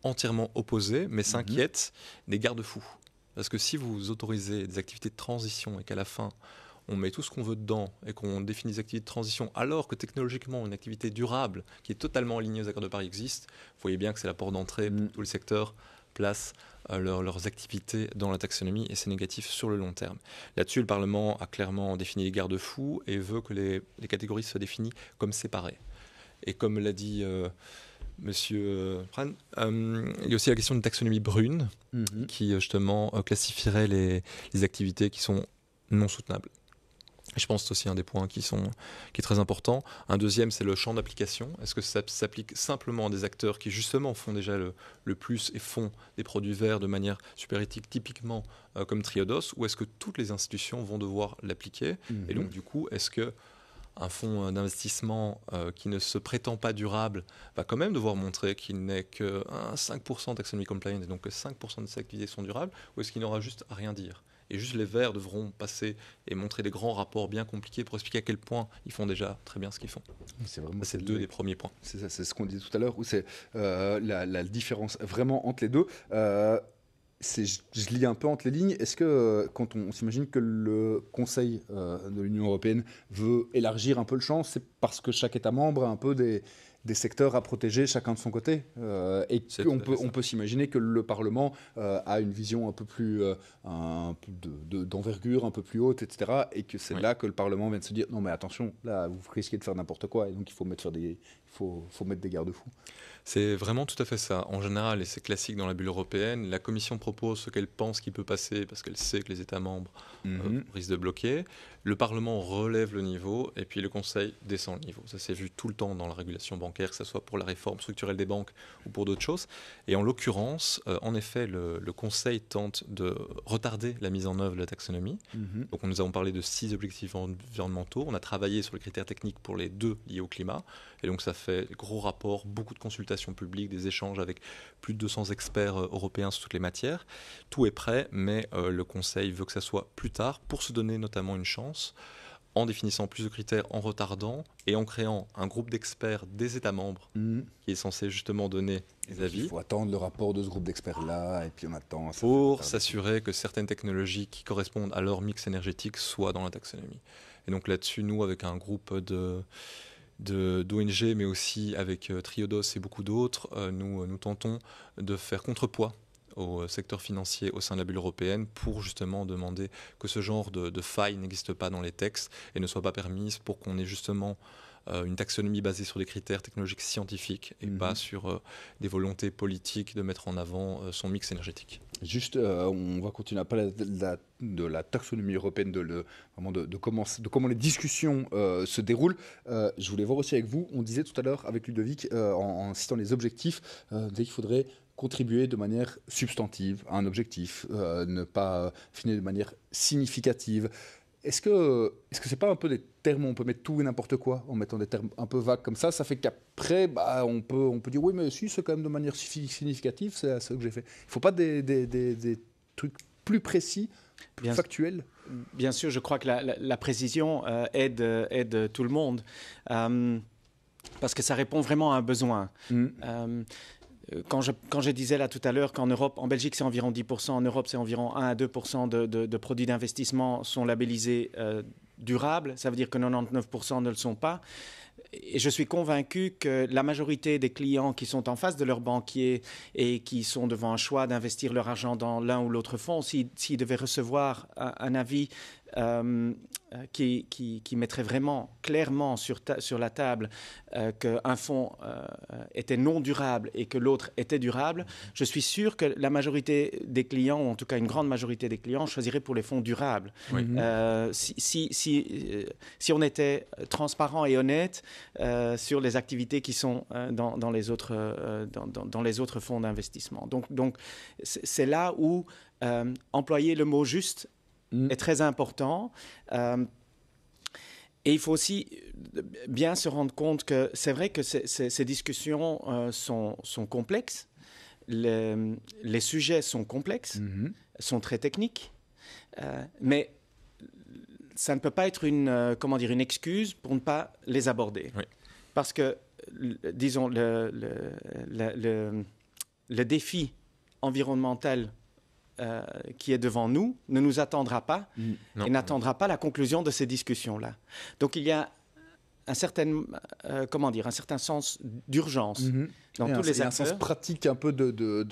entièrement opposé, mais s'inquiète des garde-fous. Parce que si vous autorisez des activités de transition et qu'à la fin, on met tout ce qu'on veut dedans et qu'on définit des activités de transition, alors que technologiquement, une activité durable qui est totalement alignée aux accords de Paris existe, vous voyez bien que c'est la porte d'entrée pour tout le secteur, place leurs activités dans la taxonomie et c'est négatif sur le long terme. Là-dessus, le Parlement a clairement défini les garde-fous et veut que les catégories soient définies comme séparées. Et comme l'a dit Monsieur Pran, il y a aussi la question de taxonomie brune qui justement classifierait les activités qui sont non soutenables. Je pense que c'est aussi un des points qui est très important. Un deuxième, c'est le champ d'application. Est-ce que ça s'applique simplement à des acteurs qui justement font déjà le plus et font des produits verts de manière super éthique, typiquement comme Triodos, ou est-ce que toutes les institutions vont devoir l'appliquer? Et donc du coup, est-ce que un fonds d'investissement qui ne se prétend pas durable va quand même devoir montrer qu'il n'est que 5% taxonomy compliant et donc que 5% de ses activités sont durables, ou est-ce qu'il n'aura juste à rien dire? Et juste les Verts devront passer et montrer des grands rapports bien compliqués pour expliquer à quel point ils font déjà très bien ce qu'ils font. C'est deux des premiers points. C'est ça, c'est ce qu'on disait tout à l'heure, où c'est la différence vraiment entre les deux. Je lis un peu entre les lignes. Est-ce que quand on s'imagine que le Conseil de l'Union européenne veut élargir un peu le champ, c'est parce que chaque État membre a un peu des secteurs à protéger chacun de son côté et on peut s'imaginer que le Parlement a une vision un peu plus d'envergure, un peu plus haute, etc. Et que c'est là que le Parlement vient de se dire non mais attention, là vous risquez de faire n'importe quoi et donc il faut mettre des garde-fous. C'est vraiment tout à fait ça. En général, et c'est classique dans la bulle européenne, la Commission propose ce qu'elle pense qui peut passer parce qu'elle sait que les États membres risquent de bloquer. Le Parlement relève le niveau et puis le Conseil descend le niveau. Ça s'est vu tout le temps dans la régulation bancaire, que ce soit pour la réforme structurelle des banques ou pour d'autres choses. Et en l'occurrence, en effet, le Conseil tente de retarder la mise en œuvre de la taxonomie. Donc nous avons parlé de 6 objectifs environnementaux. On a travaillé sur les critères techniques pour les 2 liés au climat. Et donc ça fait gros rapports, beaucoup de consultations publiques, des échanges avec plus de 200 experts européens sur toutes les matières. Tout est prêt, mais le Conseil veut que ça soit plus tard pour se donner notamment une chance en définissant plus de critères, en retardant et en créant un groupe d'experts des États membres qui est censé justement donner des avis. Il faut attendre le rapport de ce groupe d'experts-là et puis on attend. Pour s'assurer que certaines technologies qui correspondent à leur mix énergétique soient dans la taxonomie. Et donc là-dessus, nous, avec un groupe d'ONG, mais aussi avec Triodos et beaucoup d'autres, nous tentons de faire contrepoids au secteur financier au sein de la bulle européenne pour justement demander que ce genre de faille n'existe pas dans les textes et ne soit pas permise pour qu'on ait justement une taxonomie basée sur des critères technologiques scientifiques et pas sur des volontés politiques de mettre en avant son mix énergétique. Juste, on va continuer à parler de la taxonomie européenne, de comment les discussions se déroulent. Je voulais voir aussi avec vous, on disait tout à l'heure avec Ludovic, en citant les objectifs, qu'il faudrait contribuer de manière substantive à un objectif, ne pas finir de manière significative. Est-ce que c'est pas un peu des termes où on peut mettre tout et n'importe quoi en mettant des termes un peu vagues comme ça fait qu'après on peut dire oui mais si c'est quand même de manière significative, c'est ce que j'ai fait. Il faut pas des trucs plus précis, plus factuels. Bien sûr, je crois que la précision aide tout le monde parce que ça répond vraiment à un besoin. Quand je disais là tout à l'heure qu'en Europe, en Belgique c'est environ 10%, en Europe c'est environ 1 à 2% de produits d'investissement sont labellisés durables, ça veut dire que 99% ne le sont pas. Et je suis convaincu que la majorité des clients qui sont en face de leur banquier et qui sont devant un choix d'investir leur argent dans l'un ou l'autre fonds, s'ils devaient recevoir un avis qui mettrait vraiment clairement sur la table qu'un fonds était non durable et que l'autre était durable, je suis sûr que la majorité des clients, ou en tout cas une grande majorité des clients, choisiraient pour les fonds durables. Oui. Si on était transparent et honnête sur les activités qui sont dans les autres fonds d'investissement. Donc c'est là où employer le mot juste est très important. Et il faut aussi bien se rendre compte que c'est vrai que ces discussions sont complexes. Les sujets sont complexes, sont très techniques, mais ça ne peut pas être une excuse pour ne pas les aborder. Oui. Parce que, disons, le défi environnemental qui est devant nous ne nous attendra pas et n'attendra pas la conclusion de ces discussions-là. Donc il y a un certain sens d'urgence dans tous les acteurs. Il y a un sens pratique un peu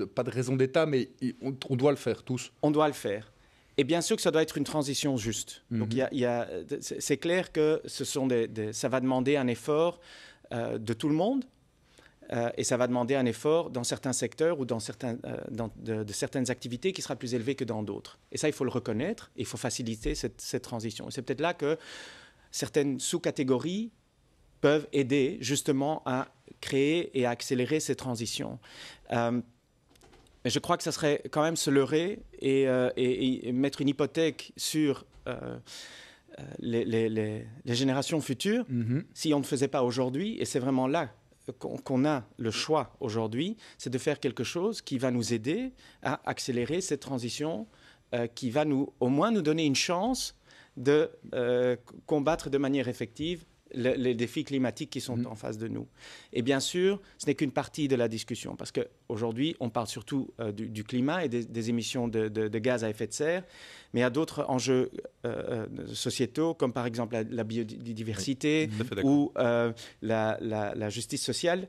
pas de raison d'État, mais on doit le faire tous. On doit le faire. Et bien sûr que ça doit être une transition juste. Donc c'est clair que ça va demander un effort de tout le monde. Et ça va demander un effort dans certains secteurs ou de certaines activités qui sera plus élevé que dans d'autres. Et ça, il faut le reconnaître et il faut faciliter cette transition. Et c'est peut-être là que certaines sous-catégories peuvent aider justement à créer et à accélérer ces transitions. Mais je crois que ça serait quand même se leurrer et mettre une hypothèque sur les générations futures si on ne faisait pas aujourd'hui. Et c'est vraiment là qu'on a le choix aujourd'hui, c'est de faire quelque chose qui va nous aider à accélérer cette transition, qui va au moins nous donner une chance de combattre de manière effective les défis climatiques qui sont en face de nous. Et bien sûr, ce n'est qu'une partie de la discussion, parce qu'aujourd'hui, on parle surtout du climat et des émissions de gaz à effet de serre, mais il y a d'autres enjeux sociétaux, comme par exemple la biodiversité ou la justice sociale,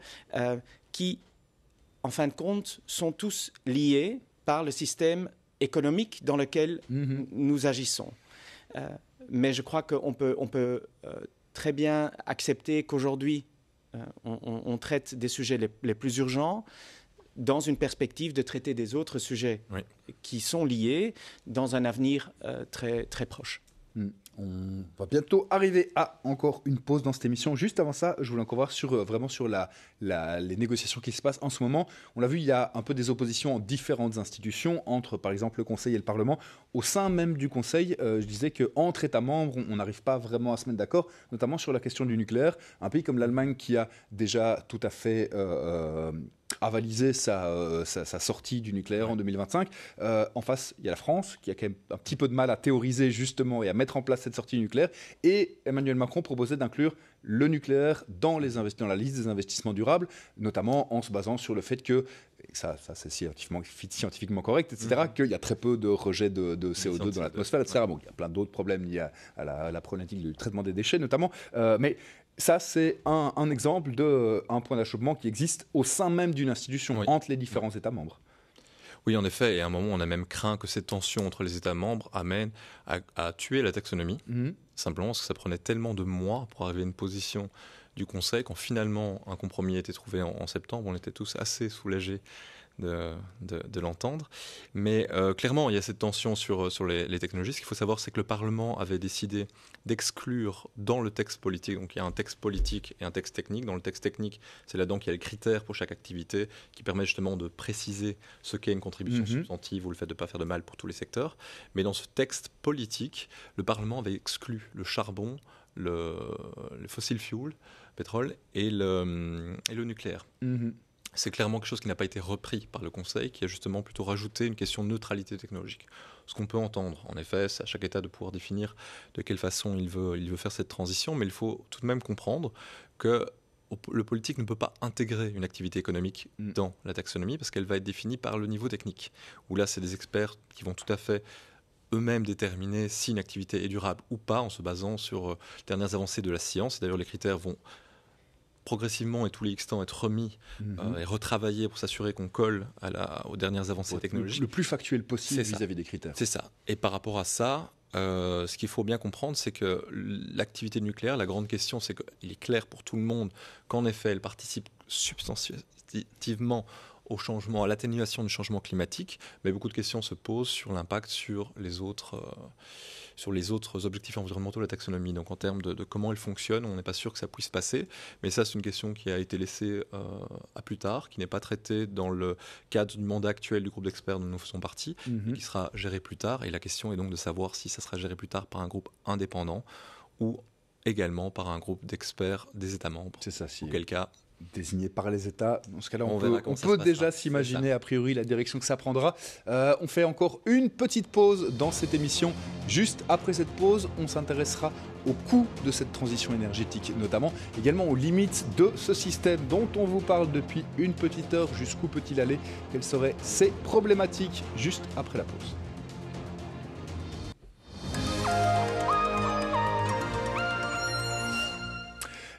qui, en fin de compte, sont tous liés par le système économique dans lequel nous agissons. Mais je crois qu'on peut très bien accepter qu'aujourd'hui, on traite des sujets les plus urgents dans une perspective de traiter des autres sujets qui sont liés dans un avenir très, très proche. On va bientôt arriver à encore une pause dans cette émission. Juste avant ça, je voulais encore voir vraiment sur les négociations qui se passent en ce moment. On l'a vu, il y a un peu des oppositions en différentes institutions, entre par exemple le Conseil et le Parlement. Au sein même du Conseil, je disais qu'entre États membres, on n'arrive pas vraiment à se mettre d'accord, notamment sur la question du nucléaire. Un pays comme l'Allemagne qui a déjà tout à fait avalisé sa sortie du nucléaire en 2025. En face, il y a la France qui a quand même un petit peu de mal à théoriser justement et à mettre en place cette sortie nucléaire. Et Emmanuel Macron proposait d'inclure le nucléaire dans la liste des investissements durables, notamment en se basant sur le fait que, ça c'est scientifiquement correct, etc., qu'il y a très peu de rejet de CO2 dans l'atmosphère, etc. Bon, il y a plein d'autres problèmes liés à la problématique du traitement des déchets notamment, mais ça, c'est un exemple d'un point d'achoppement qui existe au sein même d'une institution, entre les différents États membres. Oui, en effet, et à un moment, on a même craint que cette tension entre les États membres amène à tuer la taxonomie, simplement parce que ça prenait tellement de mois pour arriver à une position du Conseil, quand finalement un compromis a été trouvé en septembre, on était tous assez soulagés de l'entendre. Mais clairement, il y a cette tension sur les technologies. Ce qu'il faut savoir, c'est que le Parlement avait décidé d'exclure dans le texte politique, donc il y a un texte politique et un texte technique. Dans le texte technique, c'est là-dedans qu'il y a les critères pour chaque activité qui permettent justement de préciser ce qu'est une contribution substantive ou le fait de ne pas faire de mal pour tous les secteurs. Mais dans ce texte politique, le Parlement avait exclu le charbon, le fossil fuel, pétrole et le nucléaire. C'est clairement quelque chose qui n'a pas été repris par le Conseil, qui a justement plutôt rajouté une question de neutralité technologique. Ce qu'on peut entendre, en effet, c'est à chaque État de pouvoir définir de quelle façon il veut faire cette transition, mais il faut tout de même comprendre que le politique ne peut pas intégrer une activité économique dans la taxonomie, parce qu'elle va être définie par le niveau technique, où là, c'est des experts qui vont tout à fait eux-mêmes déterminer si une activité est durable ou pas, en se basant sur les dernières avancées de la science. D'ailleurs, les critères vont progressivement et tous les X temps être remis et retravaillés pour s'assurer qu'on colle aux dernières avancées technologiques. Le plus factuel possible vis-à-vis des critères. C'est ça. Et par rapport à ça, ce qu'il faut bien comprendre, c'est que l'activité nucléaire, la grande question, c'est qu'il est clair pour tout le monde qu'en effet, elle participe substantivement au changement, à l'atténuation du changement climatique, mais beaucoup de questions se posent sur l'impact sur les autres objectifs environnementaux de la taxonomie. Donc en termes de comment elle fonctionne, on n'est pas sûr que ça puisse passer, mais ça c'est une question qui a été laissée à plus tard, qui n'est pas traitée dans le cadre du mandat actuel du groupe d'experts dont nous faisons partie, et qui sera géré plus tard. Et la question est donc de savoir si ça sera géré plus tard par un groupe indépendant ou également par un groupe d'experts des États membres. C'est ça, si. Auquel cas, désigné par les États. Dans ce cas-là, on peut déjà s'imaginer a priori la direction que ça prendra. On fait encore une petite pause dans cette émission. Juste après cette pause, on s'intéressera au coût de cette transition énergétique, notamment également aux limites de ce système dont on vous parle depuis une petite heure. Jusqu'où peut-il aller? Quelles seraient ces problématiques? Juste après la pause.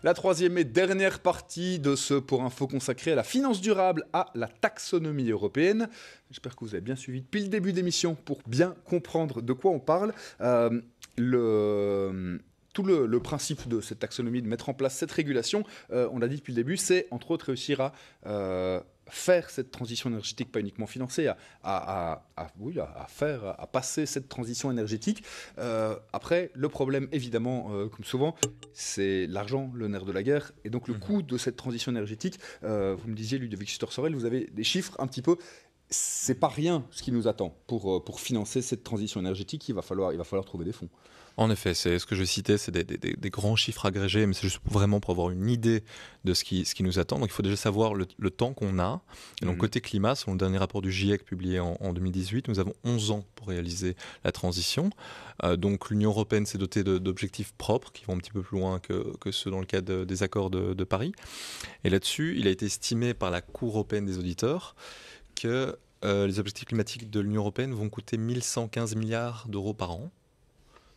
La troisième et dernière partie de ce Pour Info consacrée à la finance durable, à la taxonomie européenne. J'espère que vous avez bien suivi depuis le début d'émission pour bien comprendre de quoi on parle. Tout le principe de cette taxonomie, de mettre en place cette régulation, on l'a dit depuis le début, c'est entre autres réussir à faire cette transition énergétique, pas uniquement financée, à passer cette transition énergétique. Après, le problème, évidemment, comme souvent, c'est l'argent, le nerf de la guerre, et donc le coût de cette transition énergétique. Vous me disiez, Ludovic Suter-Sorel, vous avez des chiffres un petit peu. C'est pas rien ce qui nous attend pour financer cette transition énergétique. Il va falloir trouver des fonds. En effet, c'est ce que je citais, c'est des grands chiffres agrégés, mais c'est juste vraiment pour avoir une idée de ce qui nous attend. Donc il faut déjà savoir le temps qu'on a. Et donc côté climat, selon le dernier rapport du GIEC publié en 2018, nous avons 11 ans pour réaliser la transition. Donc l'Union européenne s'est dotée d'objectifs propres qui vont un petit peu plus loin que ceux dans le cadre des accords de Paris. Et là-dessus, il a été estimé par la Cour européenne des auditeurs que les objectifs climatiques de l'Union européenne vont coûter 1115 milliards d'euros par an.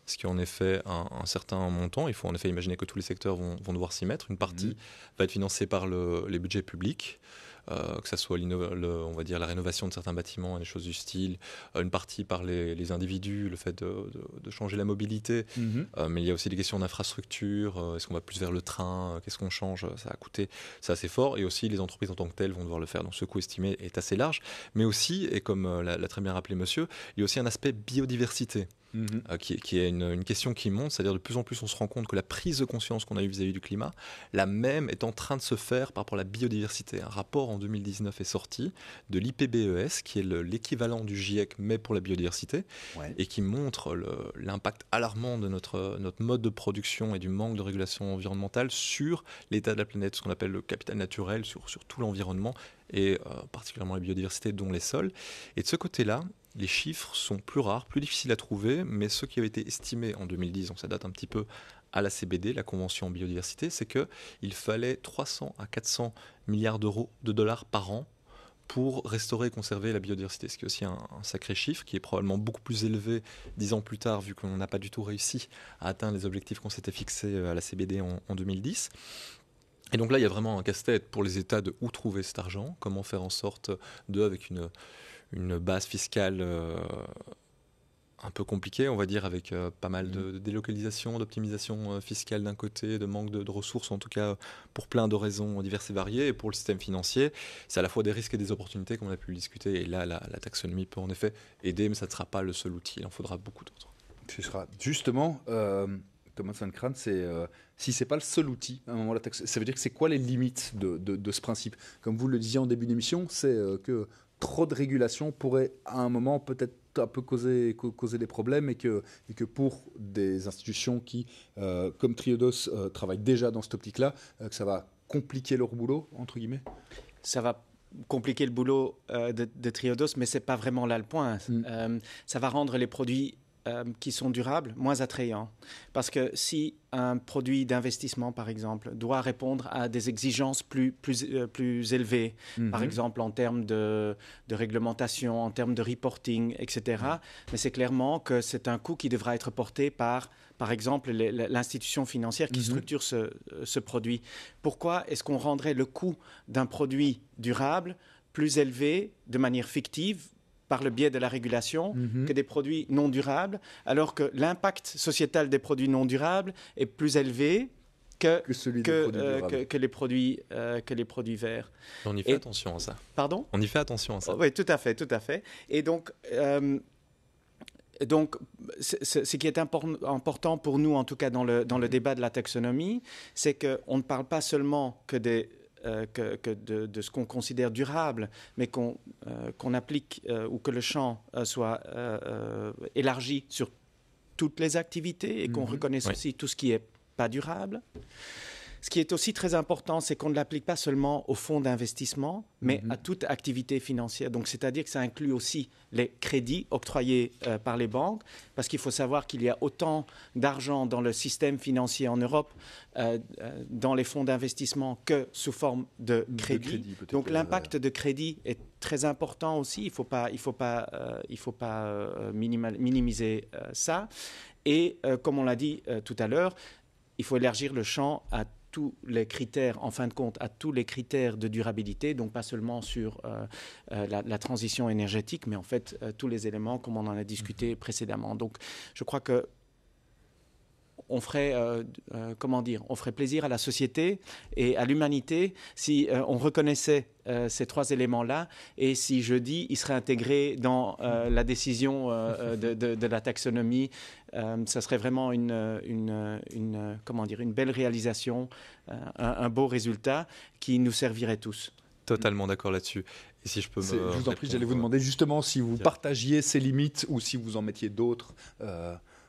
Ce qui est en effet un certain montant. Il faut en effet imaginer que tous les secteurs vont devoir s'y mettre. Une partie va être financée par les budgets publics, que ce soit on va dire la rénovation de certains bâtiments et des choses du style, une partie par les individus, le fait de changer la mobilité, mais il y a aussi des questions d'infrastructure, est-ce qu'on va plus vers le train, qu'est-ce qu'on change, ça a coûté, c'est assez fort, et aussi les entreprises en tant que telles vont devoir le faire, donc ce coût estimé est assez large, mais aussi, et comme l'a très bien rappelé monsieur, il y a aussi un aspect biodiversité. Qui est une question qui monte, c'est-à-dire de plus en plus on se rend compte que la prise de conscience qu'on a eue vis-à-vis du climat, la même est en train de se faire par rapport à la biodiversité. Un rapport en 2019 est sorti de l'IPBES, qui est l'équivalent du GIEC, mais pour la biodiversité, et qui montre l'impact alarmant de notre mode de production et du manque de régulation environnementale sur l'état de la planète, ce qu'on appelle le capital naturel, sur tout l'environnement, et particulièrement la biodiversité, dont les sols. Et de ce côté-là, les chiffres sont plus rares, plus difficiles à trouver, mais ceux qui avaient été estimés en 2010, donc ça date un petit peu à la CBD, la Convention en biodiversité, c'est qu'il fallait 300 à 400 milliards de dollars par an pour restaurer et conserver la biodiversité, ce qui est aussi un sacré chiffre, qui est probablement beaucoup plus élevé 10 ans plus tard, vu qu'on n'a pas du tout réussi à atteindre les objectifs qu'on s'était fixés à la CBD en 2010. Et donc là, il y a vraiment un casse-tête pour les États de où trouver cet argent, comment faire en sorte avec une base fiscale un peu compliquée, on va dire, avec pas mal de délocalisation, d'optimisation fiscale d'un côté, de manque de ressources, en tout cas pour plein de raisons diverses et variées. Et pour le système financier, c'est à la fois des risques et des opportunités, comme on a pu le discuter. Et là, la taxonomie peut en effet aider, mais ça ne sera pas le seul outil. Il en faudra beaucoup d'autres. Ce sera justement... Thomas Van Kraan, si ce n'est pas le seul outil, à un moment, ça veut dire que c'est quoi les limites de ce principe? Comme vous le disiez en début d'émission, c'est que trop de régulation pourrait à un moment peut-être un peu causer des problèmes, et que pour des institutions qui, comme Triodos, travaillent déjà dans cette optique-là, que ça va compliquer leur boulot, entre guillemets? Ça va compliquer le boulot de Triodos, mais ce n'est pas vraiment là le point. Ça va rendre les produits qui sont durables, moins attrayants. Parce que si un produit d'investissement, par exemple, doit répondre à des exigences plus élevées, par exemple en termes de réglementation, en termes de reporting, etc., mais c'est clairement que c'est un coût qui devra être porté par exemple, l'institution financière qui structure ce produit. Pourquoi est-ce qu'on rendrait le coût d'un produit durable plus élevé de manière fictive par le biais de la régulation que des produits non durables, alors que l'impact sociétal des produits non durables est plus élevé que les produits verts. On y fait attention à ça. Pardon ? On y fait attention à ça. Oui, tout à fait. Et donc, ce qui est important pour nous, en tout cas dans le débat de la taxonomie, c'est qu'on ne parle pas seulement de ce qu'on considère durable, mais qu'on applique ou que le champ soit élargi sur toutes les activités et qu'on reconnaisse aussi tout ce qui n'est pas durable. Ce qui est aussi très important, c'est qu'on ne l'applique pas seulement aux fonds d'investissement, mais à toute activité financière. Donc, c'est-à-dire que ça inclut aussi les crédits octroyés par les banques, parce qu'il faut savoir qu'il y a autant d'argent dans le système financier en Europe, dans les fonds d'investissement, que sous forme de crédit. Donc, l'impact de crédit est très important aussi. Il faut pas minimiser ça. Et comme on l'a dit tout à l'heure, il faut élargir le champ à tous les critères, en fin de compte, à tous les critères de durabilité, donc pas seulement sur la transition énergétique, mais en fait tous les éléments comme on en a discuté précédemment. Donc je crois que on ferait plaisir à la société et à l'humanité si on reconnaissait ces trois éléments-là et si jeudi, ils seraient intégrés dans la décision de la taxonomie. Ça serait vraiment une belle réalisation, un beau résultat qui nous servirait tous. Totalement d'accord là-dessus. Et si je peux je vous en prie, j'allais vous demander justement si vous partagiez ces limites ou si vous en mettiez d'autres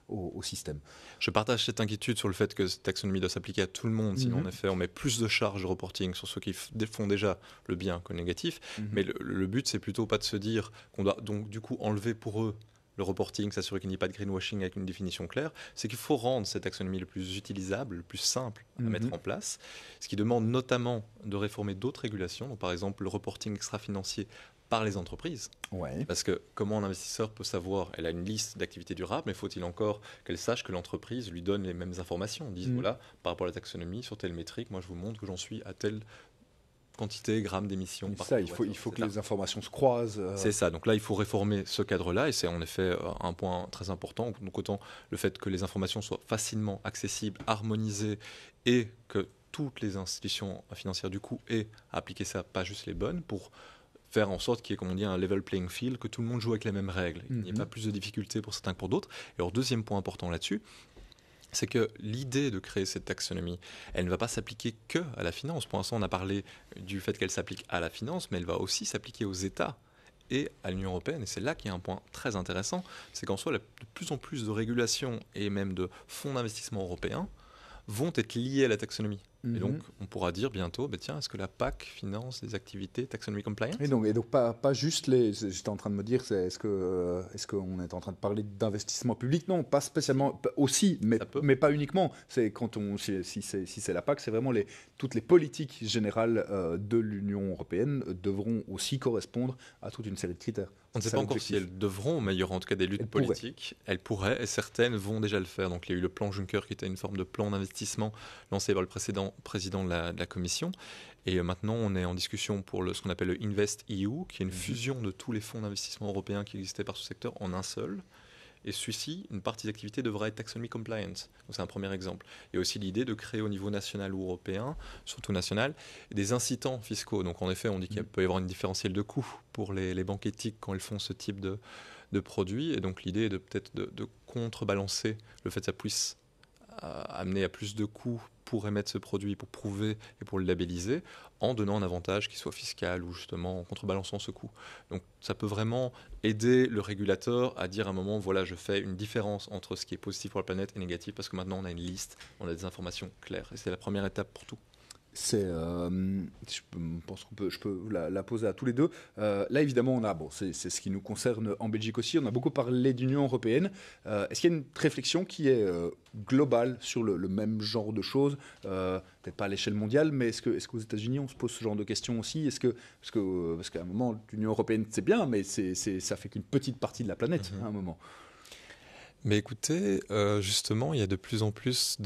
au système. Je partage cette inquiétude sur le fait que cette taxonomie doit s'appliquer à tout le monde. Sinon, en effet, on met plus de charges de reporting sur ceux qui font déjà le bien que le négatif. Mais le but, c'est plutôt pas de se dire qu'on doit donc du coup enlever pour eux le reporting, s'assurer qu'il n'y ait pas de greenwashing avec une définition claire. C'est qu'il faut rendre cette taxonomie le plus utilisable, le plus simple à mettre en place. Ce qui demande notamment de réformer d'autres régulations. Donc, par exemple, le reporting extra-financier par les entreprises. Ouais. Parce que comment un investisseur peut savoir, elle a une liste d'activités durables, mais faut-il encore qu'elle sache que l'entreprise lui donne les mêmes informations. On dit, voilà, par rapport à la taxonomie, sur telle métrique, moi je vous montre que j'en suis à telle quantité, grammes d'émissions. Ça, il faut que les informations se croisent. C'est ça. Donc là, il faut réformer ce cadre-là, et c'est en effet un point très important. Donc autant le fait que les informations soient facilement accessibles, harmonisées, et que toutes les institutions financières du coup aient à appliquer ça, pas juste les bonnes, pour faire en sorte qu'il y ait, comme on dit, un level playing field, que tout le monde joue avec les mêmes règles. Il n'y ait pas plus de difficultés pour certains que pour d'autres. Et alors, deuxième point important là-dessus, c'est que l'idée de créer cette taxonomie, elle ne va pas s'appliquer que à la finance. Pour l'instant, on a parlé du fait qu'elle s'applique à la finance, mais elle va aussi s'appliquer aux États et à l'Union européenne. Et c'est là qu'il y a un point très intéressant, c'est qu'en soi, de plus en plus de régulations et même de fonds d'investissement européens vont être liés à la taxonomie. Et donc, on pourra dire bientôt, tiens, est-ce que la PAC finance des activités taxonomy compliant ? Et donc pas juste les... J'étais en train de me dire, est-ce qu'on est en train de parler d'investissement public ? Non, pas spécialement, aussi, mais pas uniquement. C'est si c'est la PAC, c'est vraiment toutes les politiques générales de l'Union européenne devront aussi correspondre à toute une série de critères. On ne sait pas encore si elles devront, mais il y aura en tout cas des luttes politiques. Elles pourraient, et certaines vont déjà le faire. Donc il y a eu le plan Juncker qui était une forme de plan d'investissement lancé par le précédent président de la Commission. Et maintenant, on est en discussion pour ce qu'on appelle le Invest EU, qui est une fusion de tous les fonds d'investissement européens qui existaient par ce secteur en un seul. Et celui-ci, une partie des activités devra être taxonomy compliant. Donc c'est un premier exemple. Il y a aussi l'idée de créer au niveau national ou européen, surtout national, des incitants fiscaux. Donc en effet, on dit qu'il peut y avoir une différentielle de coûts pour les banques éthiques quand elles font ce type de produits. Et donc l'idée est peut-être de contrebalancer le fait que ça puisse amener à plus de coûts pour émettre ce produit, pour prouver et pour le labelliser, en donnant un avantage qui soit fiscal ou justement en contrebalançant ce coût. Donc ça peut vraiment aider le régulateur à dire à un moment, voilà, je fais une différence entre ce qui est positif pour la planète et négatif, parce que maintenant on a une liste, on a des informations claires. Et c'est la première étape pour tout. Je pense je peux la poser à tous les deux. Là, évidemment, c'est ce qui nous concerne en Belgique aussi. On a beaucoup parlé d'Union européenne. Est-ce qu'il y a une réflexion qui est globale sur le même genre de choses, peut-être pas à l'échelle mondiale, mais est-ce qu'aux États-Unis on se pose ce genre de questions aussi ? Parce qu'à un moment, l'Union européenne c'est bien, mais ça fait qu'une petite partie de la planète à un moment. Mais écoutez, justement, il y a de plus en plus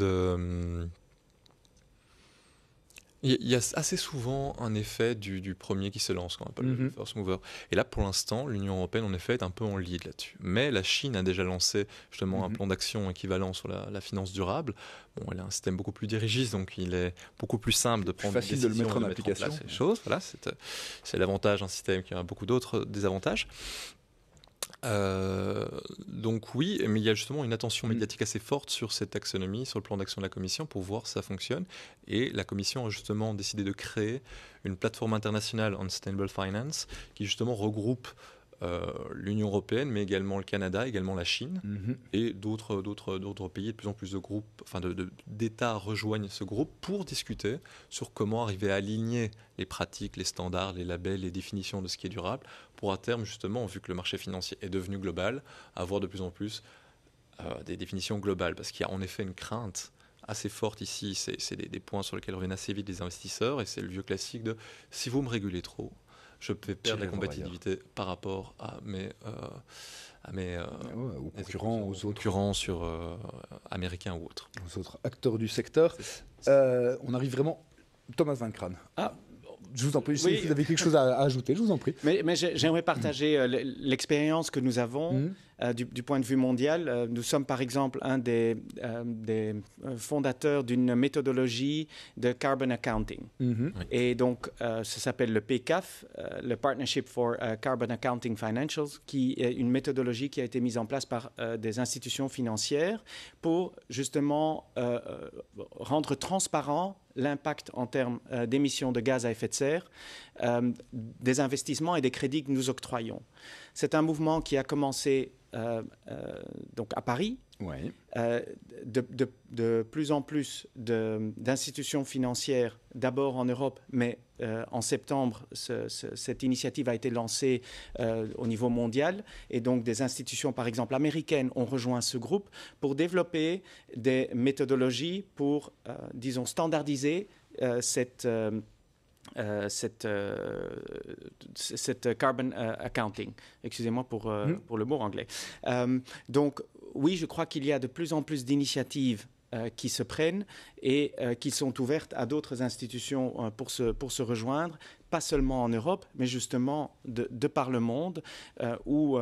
Il y a assez souvent un effet du premier qui se lance, qu'on appelle le first mover. Et là, pour l'instant, l'Union européenne, en effet, est un peu en lead là-dessus. Mais la Chine a déjà lancé justement un plan d'action équivalent sur la finance durable. Bon, elle a un système beaucoup plus dirigiste, donc il est beaucoup plus simple de prendre des décisions, de le mettre en application. Mettre en place les choses. Voilà, c'est l'avantage d'un système qui a beaucoup d'autres désavantages. Donc oui, mais il y a justement une attention médiatique assez forte sur cette taxonomie, sur le plan d'action de la Commission pour voir si ça fonctionne. Et la Commission a justement décidé de créer une plateforme internationale on sustainable finance qui justement regroupe l'Union européenne, mais également le Canada, également la Chine et d'autres pays. De plus en plus de groupes, d'États rejoignent ce groupe pour discuter sur comment arriver à aligner les pratiques, les standards, les labels, les définitions de ce qui est durable, pour à terme justement, vu que le marché financier est devenu global, avoir de plus en plus des définitions globales, parce qu'il y a en effet une crainte assez forte ici. C'est des points sur lesquels reviennent assez vite les investisseurs, et c'est le vieux classique de si vous me régulez trop, je peux perdre la compétitivité par rapport à mes aux concurrents sur américains ou autres. Aux autres acteurs du secteur. On arrive vraiment... Thomas Van Kraan. Je vous en prie, si vous avez quelque chose à ajouter, je vous en prie. Mais j'aimerais partager l'expérience que nous avons du point de vue mondial. Nous sommes par exemple un des fondateurs d'une méthodologie de carbon accounting. Et donc, ça s'appelle le PCAF, le Partnership for Carbon Accounting Financials, qui est une méthodologie qui a été mise en place par des institutions financières pour justement rendre transparent l'impact en termes d'émissions de gaz à effet de serre des investissements et des crédits que nous octroyons. C'est un mouvement qui a commencé donc à Paris. Oui. De plus en plus d'institutions financières, d'abord en Europe, mais en septembre, cette initiative a été lancée au niveau mondial. Et donc, des institutions, par exemple, américaines ont rejoint ce groupe pour développer des méthodologies pour, disons, standardiser cette carbon accounting. Excusez-moi pour le mot anglais. Donc, oui, je crois qu'il y a de plus en plus d'initiatives qui se prennent et qui sont ouvertes à d'autres institutions pour se rejoindre, pas seulement en Europe, mais justement de par le monde, où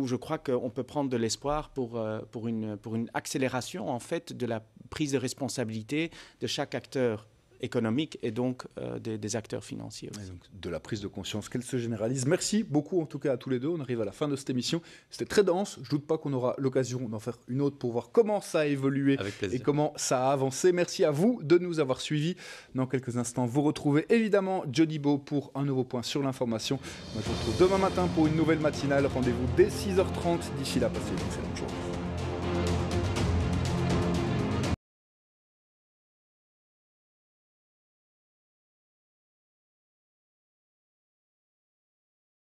je crois qu'on peut prendre de l'espoir pour une accélération en fait de la prise de responsabilité de chaque acteur économique et donc des acteurs financiers aussi. Donc, de la prise de conscience qu'elle se généralise. Merci beaucoup en tout cas à tous les deux. On arrive à la fin de cette émission. C'était très dense. Je ne doute pas qu'on aura l'occasion d'en faire une autre pour voir comment ça a évolué et comment ça a avancé. Merci à vous de nous avoir suivis. Dans quelques instants, vous retrouvez évidemment Johnny Beau pour un nouveau point sur l'information. Moi, je vous retrouve demain matin pour une nouvelle matinale. Rendez-vous dès 6h30. D'ici là, passez une excellente journée.